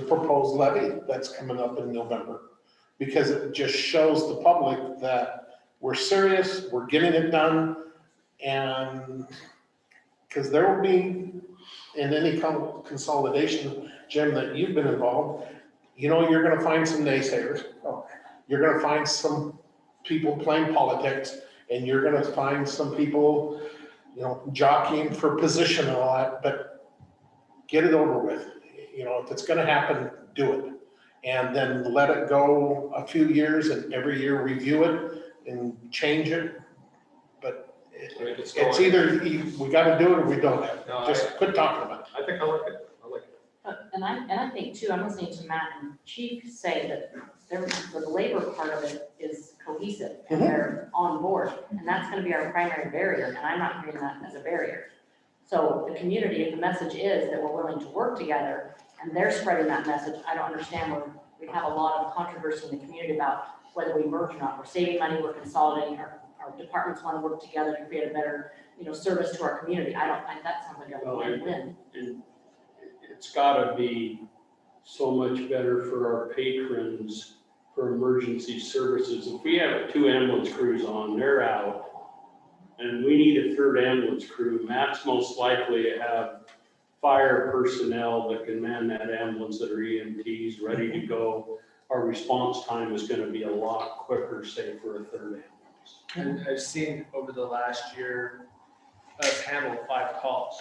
S20: proposed levy that's coming up in November, because it just shows the public that we're serious, we're getting it done, and because there will be, in any consolidation, Jim, that you've been involved, you're gonna find some naysayers. You're gonna find some people playing politics, and you're gonna find some people, jockeying for position and all that, but get it over with. If it's gonna happen, do it. And then let it go a few years and every year review it and change it. But it's either we gotta do it or we don't have it. Just quit talking about it.
S6: I think I like it.
S8: And I think too, I'm listening to Matt and Chief say that the labor part of it is cohesive and they're on board. And that's gonna be our primary barrier, and I'm not hearing that as a barrier. So the community, if the message is that we're willing to work together and they're spreading that message, I don't understand where we have a lot of controversy in the community about whether we merge or not. We're saving money, we're consolidating, our departments wanna work together to create a better, service to our community. That sounds like a win-win.
S5: It's gotta be so much better for our patrons for emergency services. If we have 2 ambulance crews on, they're out, and we need a 3rd ambulance crew, Matt's most likely to have fire personnel that can man that ambulance that are EMTs ready to go. Our response time is gonna be a lot quicker, say, for a 3rd ambulance.
S2: And I've seen over the last year, us handle 5 calls.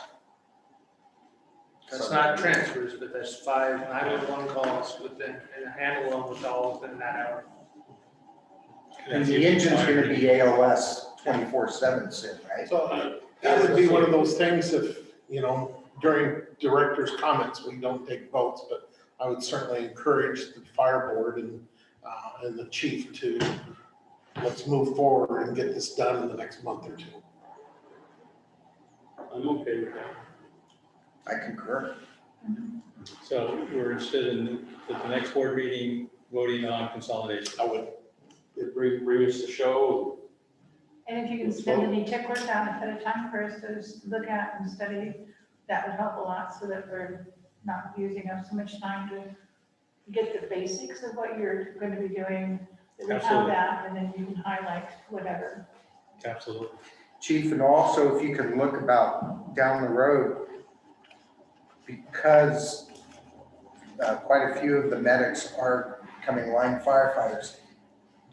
S2: That's not transfers, but that's 5 911 calls within, and handle them with all within that hour.
S19: And the engine's gonna be ALS 24/7 soon, right?
S20: So that would be one of those things if, during director's comments, we don't take votes, but I would certainly encourage the fire board and the chief to let's move forward and get this done in the next month or two.
S5: I'm okay with that.
S19: I concur.
S9: So we're interested in, at the next board meeting, voting on consolidation.
S20: I would.
S5: It bring us to show.
S11: And if you can send any checklist out ahead of time for us to look at and study, that would help a lot so that we're not using up so much time to get the basics of what you're going to be doing. That we have
S9: Absolutely.
S11: that, and then you can highlight whatever.
S9: Absolutely.
S19: Chief, and also if you could look about down the road, because quite a few of the medics are becoming line firefighters,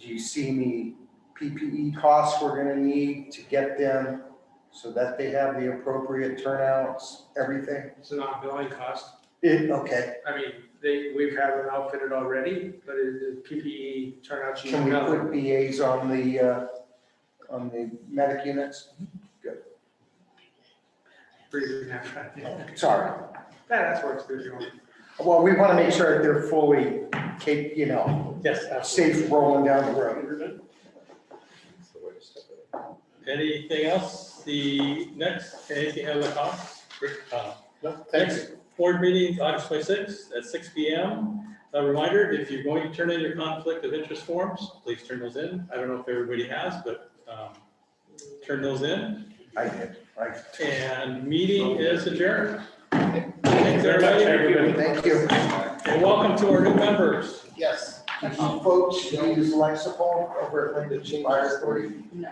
S19: do you see any PPE costs we're gonna need to get them so that they have the appropriate turnouts, everything?
S2: It's an ongoing cost.
S19: Okay,
S2: I mean, we've had them outfitted already, but the PPE turnouts.
S19: can we put BAs on the medic units? Good,
S2: Breathing after.
S19: sorry.
S2: That's where it's good.
S19: Well, we wanna make sure that they're fully
S9: Yes, absolutely.
S19: safe rolling down the road.
S9: Anything else? Anything other costs?
S20: No, thanks.
S9: Next board meeting, August 26th at 6 PM. A reminder, if you're going to turn in your conflict of interest forms, please turn those in. I don't know if everybody has, but turn those in.
S19: I did, right.
S9: And meeting is adjourned. Thanks, everybody.
S19: Thank you.
S9: And welcome to our new members.
S19: Yes. Folks, use Lexipol over at Linda Fire Authority.
S1: No.